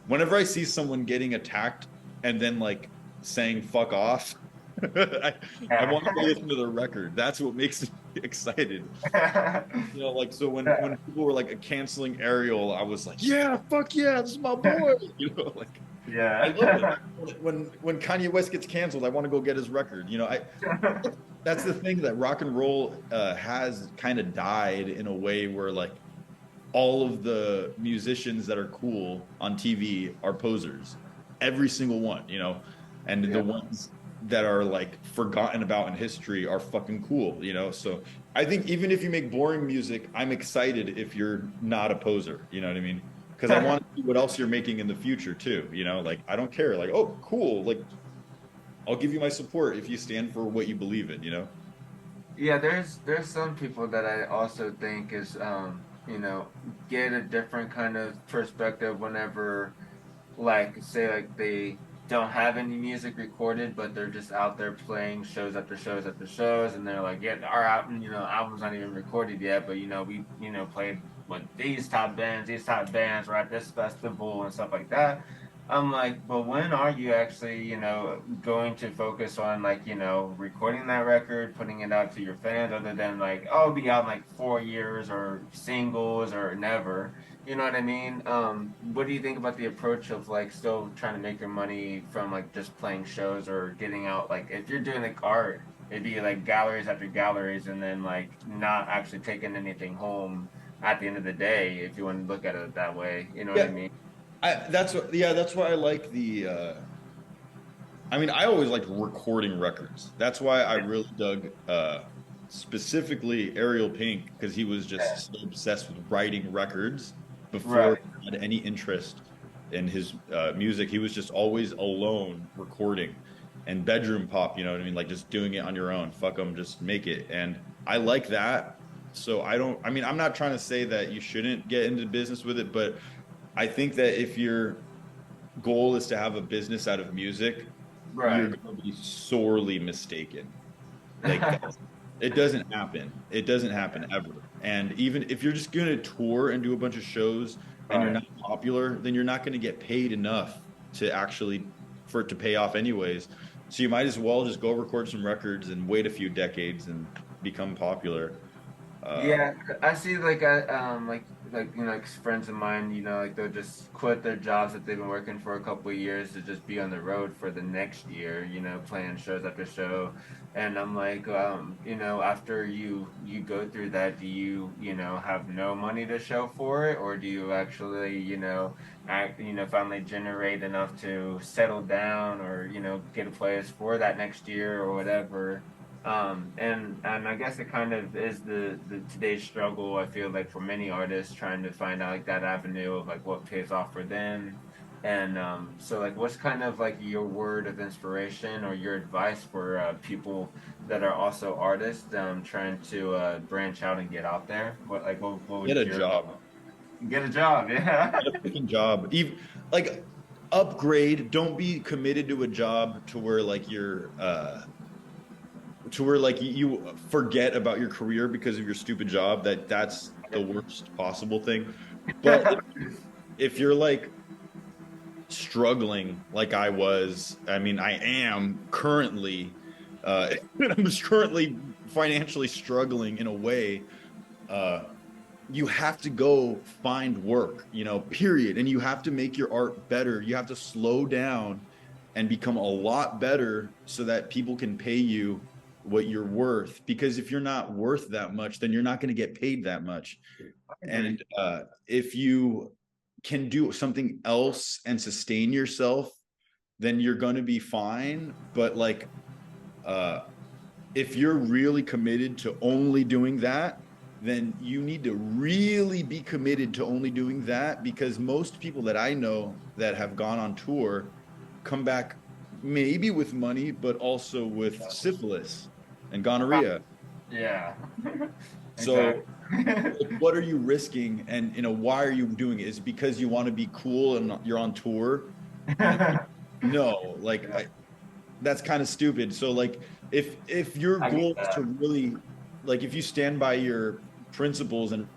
whenever I see someone getting attacked and then like saying fuck off, I want to go Yeah. listen to the record. That's what makes me excited. You know, like so when people were like canceling Ariel, I was like, yeah, fuck yeah, this is my boy. You know, like I love it. Yeah. When Kanye West gets canceled, I want to go get his record. You know, I that's the thing that rock and roll has kind of died in a way where like all of the musicians that are cool on TV are posers. Every single one, you know, and the Yeah. ones that are like forgotten about in history are fucking cool, you know. So I think even if you make boring music, I'm excited if you're not a poser, you know what I mean? Because I want to see what else you're making in the future too, you know. Like I don't care, like oh cool, like I'll give you my support if you stand for what you believe in, you know. Yeah, there's some people that I also think is get a different kind of perspective whenever like say like they don't have any music recorded but they're just out there playing shows after shows after shows and they're like yeah our album album's not even recorded yet but we played with these top bands we're at this festival and stuff like that I'm like, but when are you actually, going to focus on like, recording that record, putting it out to your fans, other than like, oh, it'll be out in like 4 years or singles or never. You know what I mean? What do you think about the approach of like still trying to make your money from like just playing shows or getting out? Like, if you're doing like art, it'd be like galleries after galleries, and then like not actually taking anything home at the end of the day, if you want to look at it that way. You know what I Yeah, mean? that's why I like the I mean, I always liked recording records. That's why I really dug specifically Ariel Pink, because he was just so obsessed with writing records before Right. he had any interest in his music. He was just always alone recording and bedroom pop, you know what I mean? Like just doing it on your own. Fuck them, just make it. And I like that. So I mean, I'm not trying to say that you shouldn't get into business with it, but I think that if your goal is to have a business out of music, you're Right. going to be sorely mistaken. Like it doesn't happen. It doesn't happen ever. And even if you're just going to tour and do a bunch of shows and you're Right. not popular, then you're not going to get paid enough to actually for it to pay off anyways. So you might as well just go record some records and wait a few decades and become popular. Uh, Yeah, I see like like friends of mine, like they'll just quit their jobs that they've been working for a couple of years to just be on the road for the next year, playing shows after show. And I'm like, after you go through that, do you, have no money to show for it, or do you actually, finally generate enough to settle down or, get a place for that next year or whatever? And I guess it kind of is the today's struggle. I feel like for many artists trying to find out like that avenue of like what pays off for them. And so like, what's kind of like your word of inspiration or your advice for people that are also artists trying to branch out and get out there? What get would a your job. get a job? Yeah. Get a freaking job. Even like upgrade. Don't be committed to a job to where like you're to where like you forget about your career because of your stupid job. That's the worst possible thing. But if you're like struggling like I was, I mean, I am currently I'm just currently financially struggling in a way. Uh you have to go find work, period. And you have to make your art better. You have to slow down and become a lot better so that people can pay you what you're worth. Because if you're not worth that much, then you're not going to get paid that much. I agree. And if you can do something else and sustain yourself, then you're going to be fine. But like, uh, if you're really committed to only doing that, then you need to really be committed to only doing that, because most people that I know that have gone on tour come back maybe with money, but also with syphilis and gonorrhea. Yeah. So, Exactly. like, what are you risking? And why are you doing it? Is it because you want to be cool and you're on tour? And no, like that's kind of stupid. So like if your I get goal is to that. really like if you stand by your principles and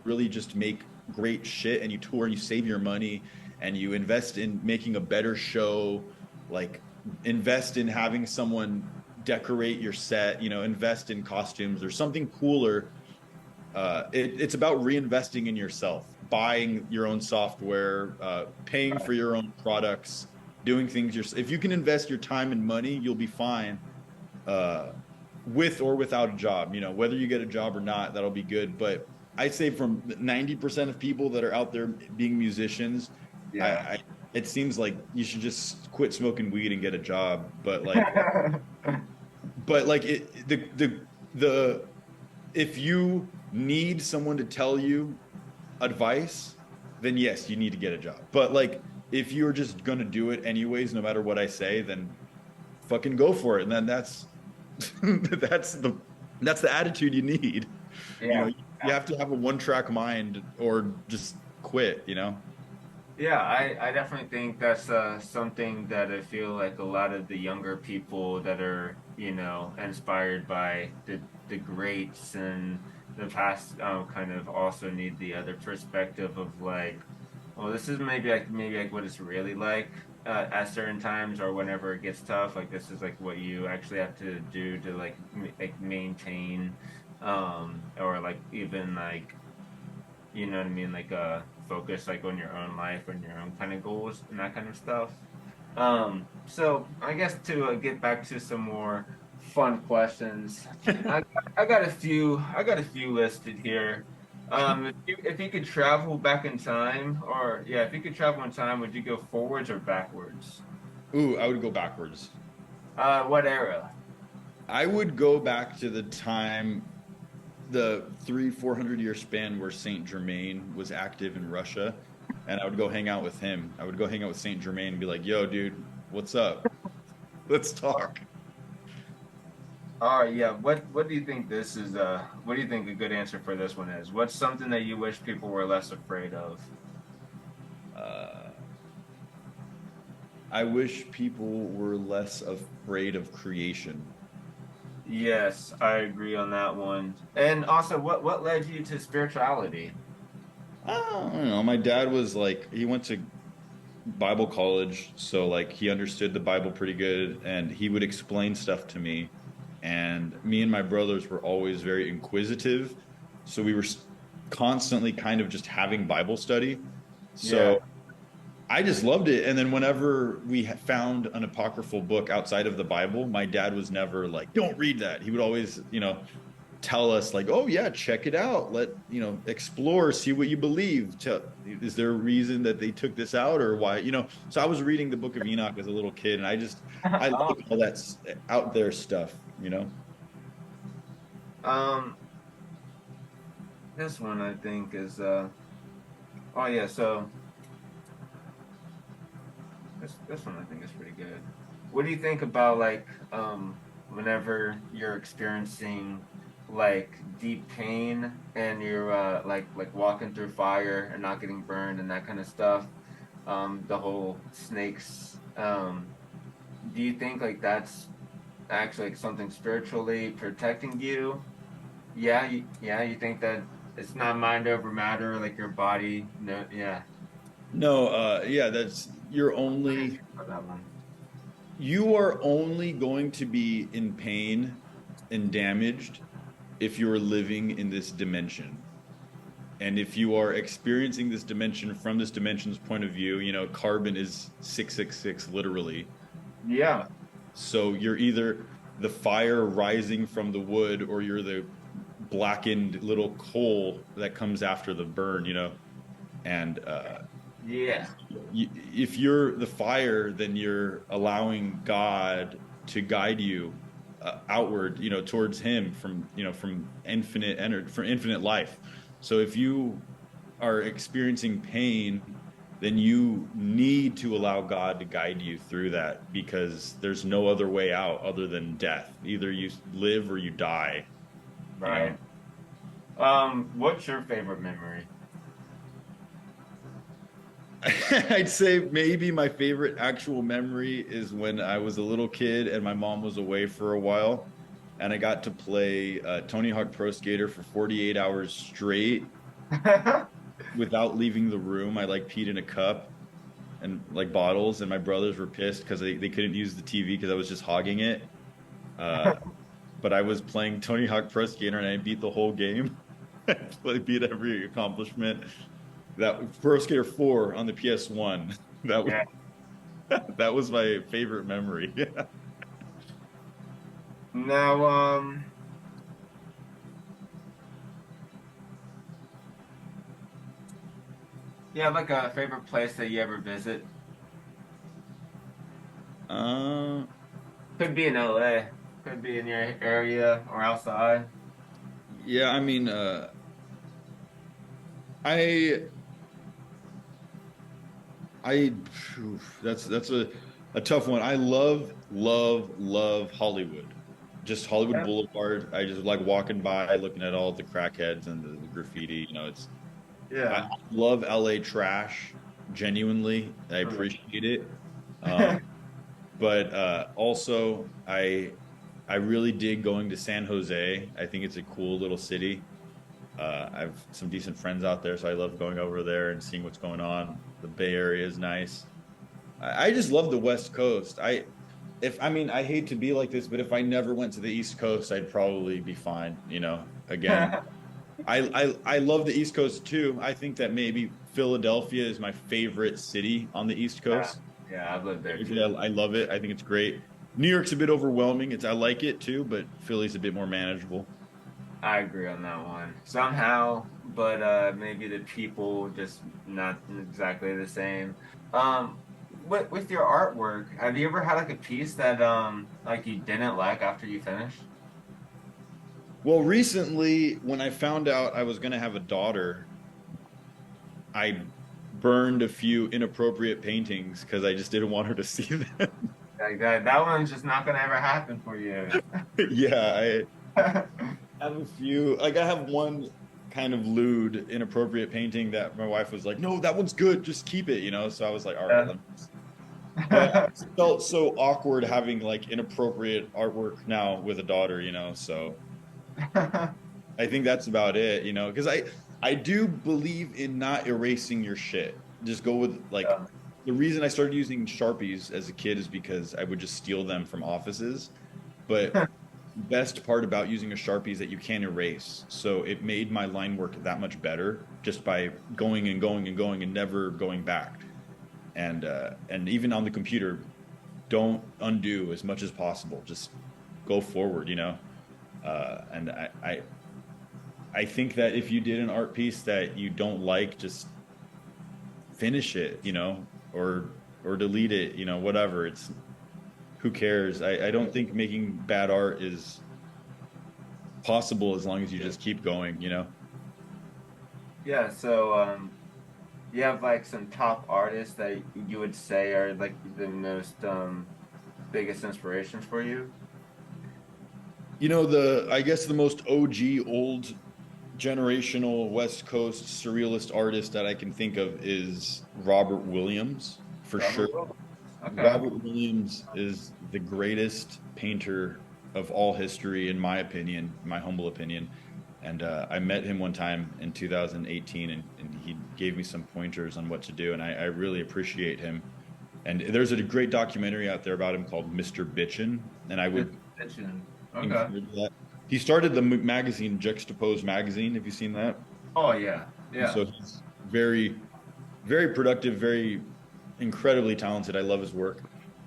really just make great shit and you tour and you save your money and you invest in making a better show, like invest in having someone decorate your set, invest in costumes or something cooler. It's about reinvesting in yourself, buying your own software, paying for your own products, doing things yourself. If you can invest your time and money, you'll be fine, uh, with or without a job. Whether you get a job or not, that'll be good. But I say from 90% of people that are out there being musicians, Yeah. I it seems like you should just quit smoking weed and get a job. But like the if you need someone to tell you advice, then yes, you need to get a job. But like if you're just gonna do it anyways, no matter what I say, then fucking go for it. And then that's that's the that's the attitude you need. You know, Yeah. you have to have a one-track mind or just quit. Yeah, I definitely think that's something that I feel like a lot of the younger people that are, inspired by the greats and the past kind of also need the other perspective of like, Well, this is maybe like what it's really like at certain times or whenever it gets tough. Like this is like what you actually have to do to like maintain, or like even like you know what I mean, like focus like on your own life and your own kind of goals and that kind of stuff. So I guess to get back to some more fun questions, I I got a few listed here. If you could travel back in time, or yeah, if you could travel in time, would you go forwards or backwards? Ooh, I would go backwards. What era? I would go back to the time, the 400 year span where Saint Germain was active in Russia, and I would go hang out with him. I would go hang out with Saint Germain and be like, "Yo, dude, what's up? Let's talk." Yeah. What do you think this is? What do you think a good answer for this one is? What's something that you wish people were less afraid of? Uh, I wish people were less afraid of creation. Yes, I agree on that one. And also, what led you to spirituality? I don't know. My dad was like, he went to Bible college, so like he understood the Bible pretty good, and he would explain stuff to me. And me and my brothers were always very inquisitive, so we were constantly kind of just having Bible study. Yeah. So I just loved it. And then whenever we found an apocryphal book outside of the Bible, my dad was never like, "Don't read that." He would always, tell us like, "Oh yeah, check it out. Explore, see what you believe. Is there a reason that they took this out or why?" So I was reading the Book of Enoch as a little kid, and I Oh, like all that out there stuff. um, this one I think is oh yeah, so this one I think is pretty good. What do you think about like whenever you're experiencing like deep pain and you're like walking through fire and not getting burned and that kind of stuff? The whole snakes. Do you think like that's actually like something spiritually protecting you? Yeah, you think that it's not mind over matter, like your body. No, yeah. No, yeah, What do you think about that one? you are only going to be in pain and damaged if you're living in this dimension. And if you are experiencing this dimension from this dimension's point of view, carbon is 666 literally. Yeah, So you're either the fire rising from the wood or you're the blackened little coal that comes after the burn. And yeah, if you're the fire, then you're allowing God to guide you outward, towards Him from infinite energy, from infinite life. So if you are experiencing pain, then you need to allow God to guide you through that because there's no other way out other than death. Either you live or you die, you know. right. What's your favorite memory? I'd say maybe my favorite actual memory is when I was a little kid and my mom was away for a while, and I got to play Tony Hawk Pro Skater for 48 hours straight without leaving the room. I like peed in a cup and like bottles, and my brothers were pissed because they couldn't use the TV because I was just hogging it. Uh, but I was playing Tony Hawk Pro Skater and I beat the whole game. I beat every accomplishment. That Pro Skater 4 on the PS1. That was Yeah. that was my favorite memory. Now, you have like a favorite place that you ever visit? uh, Could be in LA, could be in your area or outside. yeah, I mean, I I phew, that's a tough one. I love Hollywood. Just Hollywood Yeah. Boulevard. I just like walking by, looking at all the crackheads and the graffiti. I Yeah. love LA trash. Genuinely, I appreciate it. Um, Okay. but also, I really dig going to San Jose. I think it's a cool little city. I have some decent friends out there, so I love going over there and seeing what's going on. The Bay Area is nice. I just love the West Coast. I mean, I hate to be like this, but if I never went to the East Coast, I'd probably be fine. You know, again, I love the East Coast too. I think that maybe Philadelphia is my favorite city on the East Yeah, Coast. yeah, I've lived there Actually, too. I love it. I think it's great. New York's a bit overwhelming. I like it too, but Philly's a bit more manageable. I agree on that one somehow, but maybe the people just not exactly the same. Um, with your artwork, have you ever had like a piece that like you didn't like after you finished? Well, recently, when I found out I was going to have a daughter, I burned a few inappropriate paintings because I just didn't want her to see them. Like that one's just not gonna ever happen for you. Yeah, I have a few. Like, I have one kind of lewd, inappropriate painting that my wife was like, "No, that one's good. Just keep it," you know? So I was like, "All right, Yeah. let me." But I just felt so awkward having like inappropriate artwork now with a daughter, you know? So I think that's about it, you know? Because I do believe in not erasing your shit. Just go with like Yeah. the reason I started using Sharpies as a kid is because I would just steal them from offices. But best part about using a Sharpie is that you can't erase. So it made my line work that much better just by going and going and going and never going back. And even on the computer, don't undo as much as possible. Just go forward, you know. And I think that if you did an art piece that you don't like, just finish it, you know, or delete it, you know, whatever. It's who cares? I don't think making bad art is possible as long as you just keep going, you know? Yeah, so you have like some top artists that you would say are like the most biggest inspirations for you? You know, I guess the most OG old generational West Coast surrealist artist that I can think of is Robert Williams, for sure. Robert Williams. Okay. Robert Williams is the greatest painter of all history, in my opinion, my humble opinion. And I met him one time in 2018, and he gave me some pointers on what to do, and I really appreciate him. And there's a great documentary out there about him called Mr. Bitchin', and I Just would mention. Okay. encourage that. He started the magazine Juxtapose magazine. Have you seen that? Oh yeah. And Yeah. so he's very, very productive, very incredibly talented. I love his work.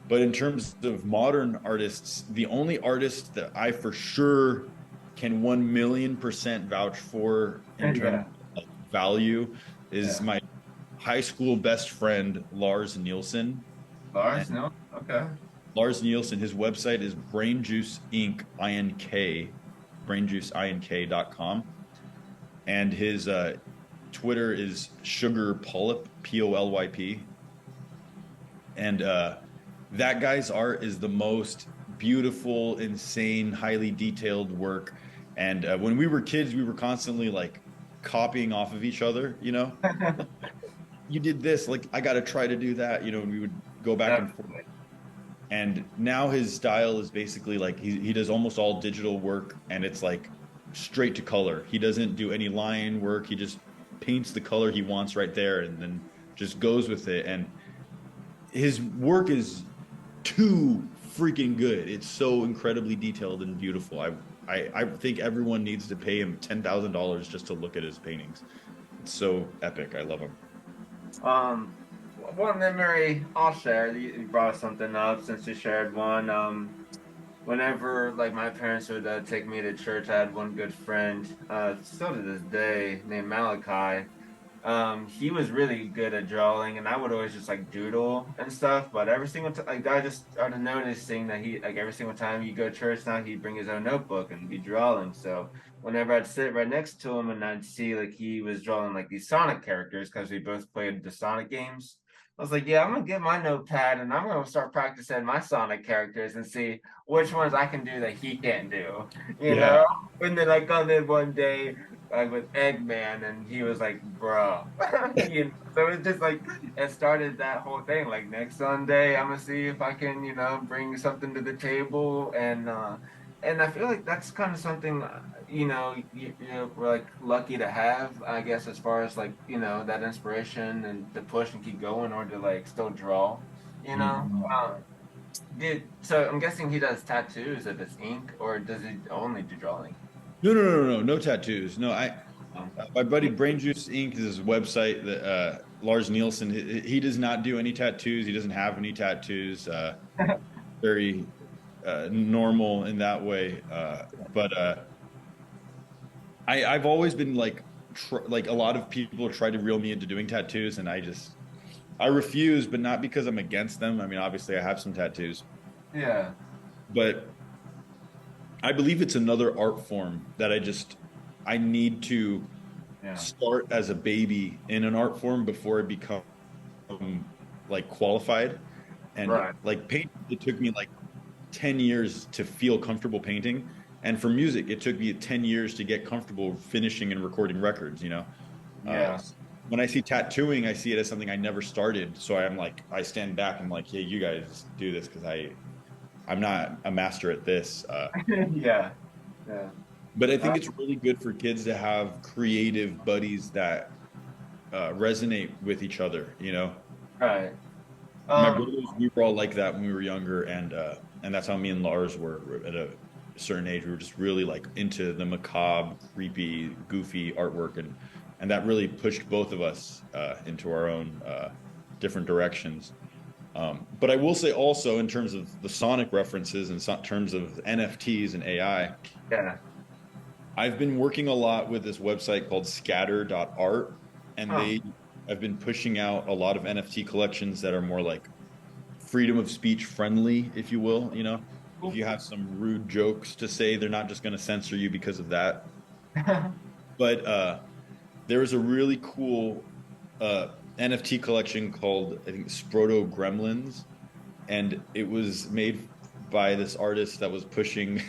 But in terms of modern artists, the only artist that I for sure can 1,000,000% vouch for in terms Yeah. of value is Yeah. my high school best friend, Lars Nielsen. Lars, And no? Okay. Lars Nielsen, his website is Brainjuice Inc. INK, brainjuiceink.com. And his Twitter is Sugar Polyp, Polyp. And that guy's art is the most beautiful, insane, highly detailed work. And when we were kids, we were constantly like copying off of each other, you know? You did this, like I got to try to do that, you know, and we would go back and forth. Definitely. And now his style is basically like he does almost all digital work and it's like straight to color. He doesn't do any line work. He just paints the color he wants right there and then just goes with it. And his work is too freaking good. It's so incredibly detailed and beautiful. I think everyone needs to pay him $10,000 just to look at his paintings. It's so epic. I love him. Um, one memory I'll share. You brought something up since you shared one. Whenever like my parents would take me to church, I had one good friend, still to this day, named Malachi. He was really good at drawing, and I would always just like doodle and stuff. But every single time, like I just started noticing that he, like every single time you go to church now, he'd bring his own notebook and be drawing. So whenever I'd sit right next to him and I'd see like he was drawing like these Sonic characters because we both played the Sonic games. I was like, yeah, I'm gonna get my notepad and I'm gonna start practicing my Sonic characters and see which ones I can do that he can't do, you Yeah. know? And then I got in one day like with Eggman, and he was like, "Bro," you know? So it's just like it started that whole thing. Like next Sunday, I'm gonna see if I can, bring something to the table, and and I feel like that's kind of something, we're like lucky to have, I guess, as far as like, that inspiration and to push and keep going or to like still draw, you know. Mhm. So I'm guessing he does tattoos if it's ink, or does he only do drawing? No tattoos. No, Um, my buddy Brain Juice Inc. is his website that Lars Nielsen. He does not do any tattoos. He doesn't have any tattoos. Very normal in that way. But I've always been like like a lot of people try to reel me into doing tattoos, and I refuse, but not because I'm against them. I mean, obviously I have some tattoos, yeah, but I believe it's another art form that I need to yeah, start as a baby in an art form before I become like qualified. And right, like painting, it took me like 10 years to feel comfortable painting. And for music, it took me 10 years to get comfortable finishing and recording records, you know? Uh, yeah. when I see tattooing, I see it as something I never started. So I'm like, I stand back. I'm like, hey, you guys do this because I'm not a master at this. Yeah, yeah. But I think Uh, it's really good for kids to have creative buddies that resonate with each other. You know, right. my Um, brothers, we were all like that when we were younger, and that's how me and Lars were at a certain age. We were just really like into the macabre, creepy, goofy artwork, and that really pushed both of us into our own different directions. But I will say also in terms of the Sonic references and terms of NFTs and AI, yeah. I've been working a lot with this website called scatter.art, and Huh. they have been pushing out a lot of NFT collections that are more like freedom of speech friendly, if you will. You know, if Cool. you have some rude jokes to say, they're not just going to censor you because of that. But there was a really cool NFT collection called, I think, Sproto Gremlins, and it was made by this artist that was pushing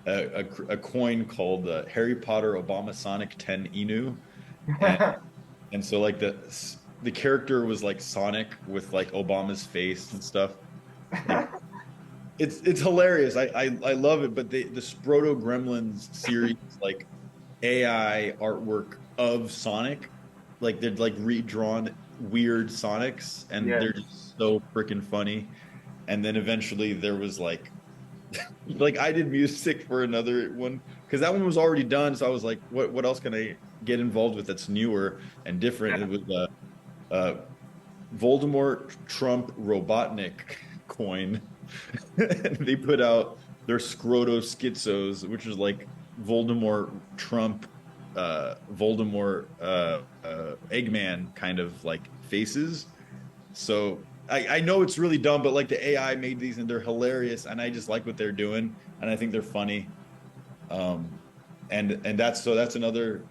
a coin called Harry Potter Obama Sonic 10 Inu, and so like the character was like Sonic with like Obama's face and stuff, and it's hilarious. I love it, but the Sproto Gremlins series like AI artwork of Sonic, like they're like redrawn weird Sonics, and Yes. they're just so freaking funny. And then eventually there was like I did music for another one because that one was already done. So I was like, what else can I get involved with that's newer and different? It was uh Voldemort Trump Robotnik coin. They put out their Scroto Schizos, which is like Voldemort Trump Voldemort Eggman kind of like faces. So I know it's really dumb, but like the AI made these and they're hilarious, and I just like what they're doing, and I think they're funny. Um, and that's another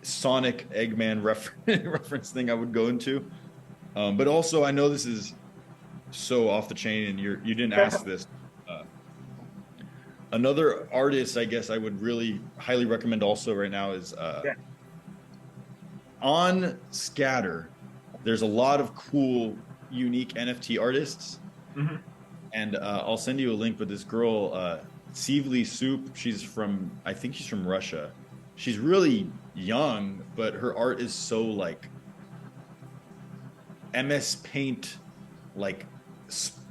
Sonic Eggman reference thing I would go into. But also, I know this is so off the chain, and you didn't ask this. Uh, Another artist, I guess, I would really highly recommend also right now is Yeah. on Scatter. There's a lot of cool, unique NFT artists, Hmm. and I'll send you a link with this girl, Sivli Soup. I think she's from Russia. She's really young, but her art is so like MS Paint, like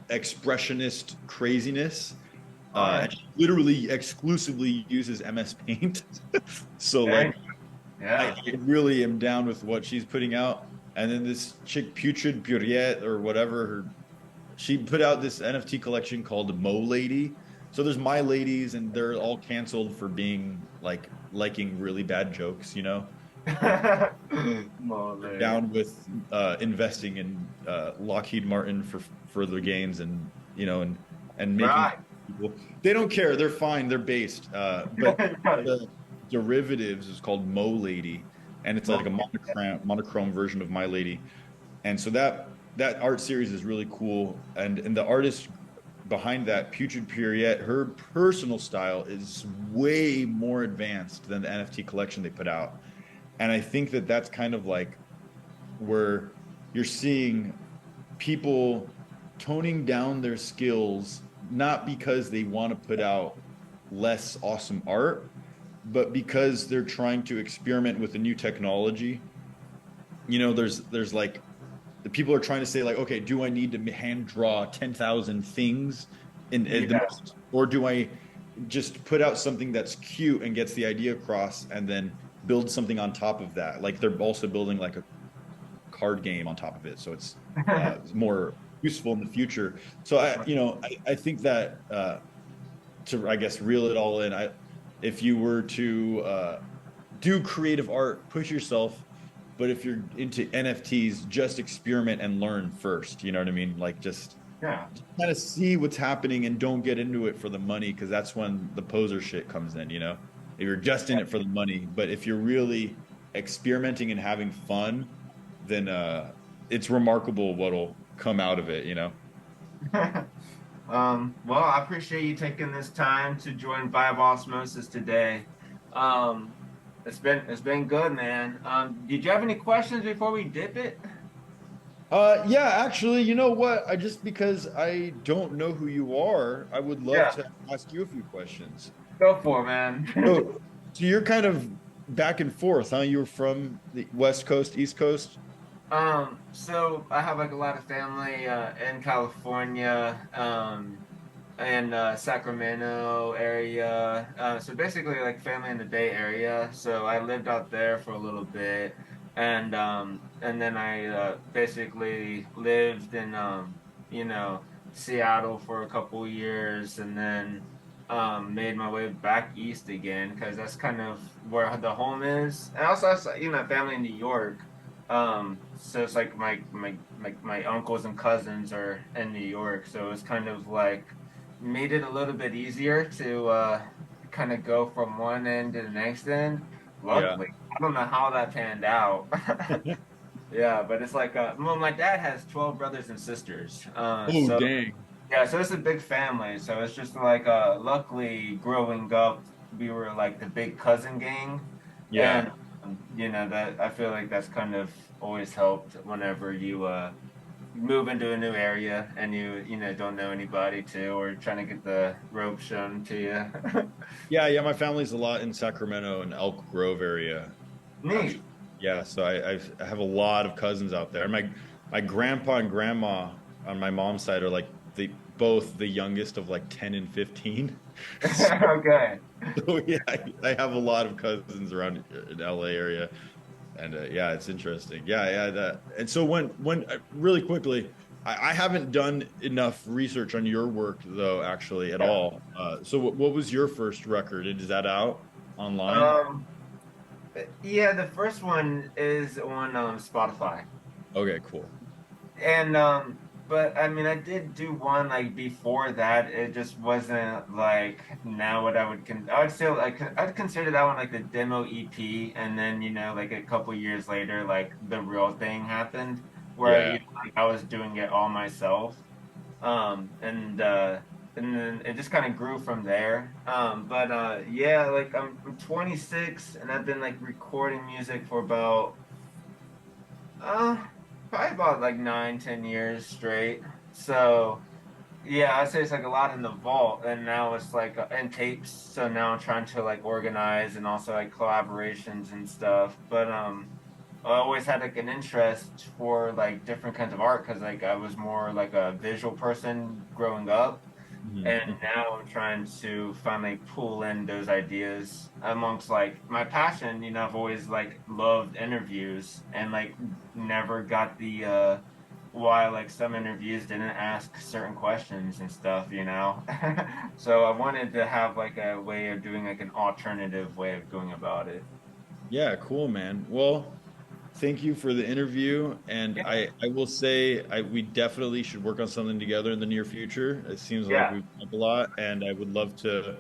expressionist craziness. All right. And she literally exclusively uses MS Paint. So Dang. like Yeah. I really am down with what she's putting out. And then this chick Putrid Puriet or whatever she put out this NFT collection called Mo Lady. So there's My Ladies, and they're all canceled for being like liking really bad jokes, you know. Molly. Down with investing in Lockheed Martin for their gains, and you know, and making Right. people. They don't care. They're fine. They're based. But Right. the derivatives is called Mo Lady, and it's like a Mo- monochrome version of My Lady. And so that art series is really cool. And the artist behind that, Putrid Puriet, her personal style is way more advanced than the NFT collection they put out. And I think that that's kind of like where you're seeing people toning down their skills not because they want to put out less awesome art, but because they're trying to experiment with a new technology. There's like the people are trying to say like, okay, do I need to hand draw 10,000 things in the Yeah. most, or do I just put out something that's cute and gets the idea across and then build something on top of that? Like they're also building like a card game on top of it, so it's more useful in the future. So I think that to, I guess, reel it all in, if you were to do creative art, push yourself. But if you're into NFTs, just experiment and learn first. You know what I mean? Like just Yeah. kind of see what's happening and don't get into it for the money, because that's when the poser shit comes in, If you're just in it for the money. But if you're really experimenting and having fun, then it's remarkable what'll come out of it. Well, I appreciate you taking this time to join Vibe Osmosis today. Um, it's been good, man. Did you have any questions before we dip it? Yeah, actually, you know what? I just because I don't know who you are, I would love Yeah, to ask you a few questions. go for it, man. So you're kind of back and forth, huh? You were from the West Coast, East Coast? So I have like a lot of family in California, and Sacramento area. So basically, like family in the Bay Area. So I lived out there for a little bit, and then I basically lived in you know Seattle for a couple years, and then made my way back east again because that's kind of where the home is. And also, family in New York. So it's like my uncles and cousins are in New York, so it's kind of like made it a little bit easier to kind of go from one end to the next end. Yeah. Luckily, I don't know how that panned out. Yeah, but it's like well, my dad has 12 brothers and sisters. Oh, dang. Yeah, so it's a big family. So it's just like luckily growing up, we were like the big cousin gang, Yeah. and that I feel like that's kind of always helped whenever you move into a new area and you don't know anybody too, or trying to get the rope shown to you. Yeah, yeah. My family's a lot in Sacramento and Elk Grove area, actually. Neat. Yeah, so I have a lot of cousins out there. My grandpa and grandma on my mom's side are like both the youngest of like 10 and 15. Okay. So yeah, I have a lot of cousins around in LA area, and yeah, it's interesting. Yeah, yeah, that. And so when really quickly, I haven't done enough research on your work though, actually, at Yeah. all. So what was your first record? Is that out online? Um. Yeah, the first one is on Spotify. Okay, cool. And but I mean I did do one like before that. It just wasn't like now what I would say like I'd consider that one like the demo EP, and then like a couple years later like the real thing happened where Yeah. like, I was doing it all myself. And then it just kind of grew from there. But yeah, like I'm 26 and I've been like recording music for about uh, probably about like 9, 10 years straight. So yeah, I'd say it's like a lot in the vault, and now it's like in tapes. So now I'm trying to like organize and also like collaborations and stuff. But I always had like an interest for like different kinds of art because like I was more like a visual person growing up, and Mhm. now I'm trying to finally pull in those ideas amongst like my passion. I've always like loved interviews and like never got the why like some interviews didn't ask certain questions and stuff. So I wanted to have like a way of doing like an alternative way of going about it. Yeah, cool, man. Well, thank you for the interview, and Yeah, I will say we definitely should work on something together in the near future. It seems like yeah, we've talked a lot, and I would love to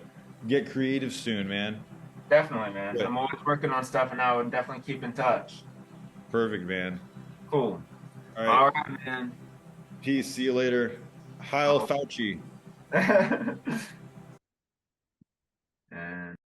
get creative soon, man. definitely, man. Good. I'm always working on stuff, and I would definitely keep in touch. Perfect, man. Cool. All right. All right, man. Peace. See you later. Heil Oh. Fauci.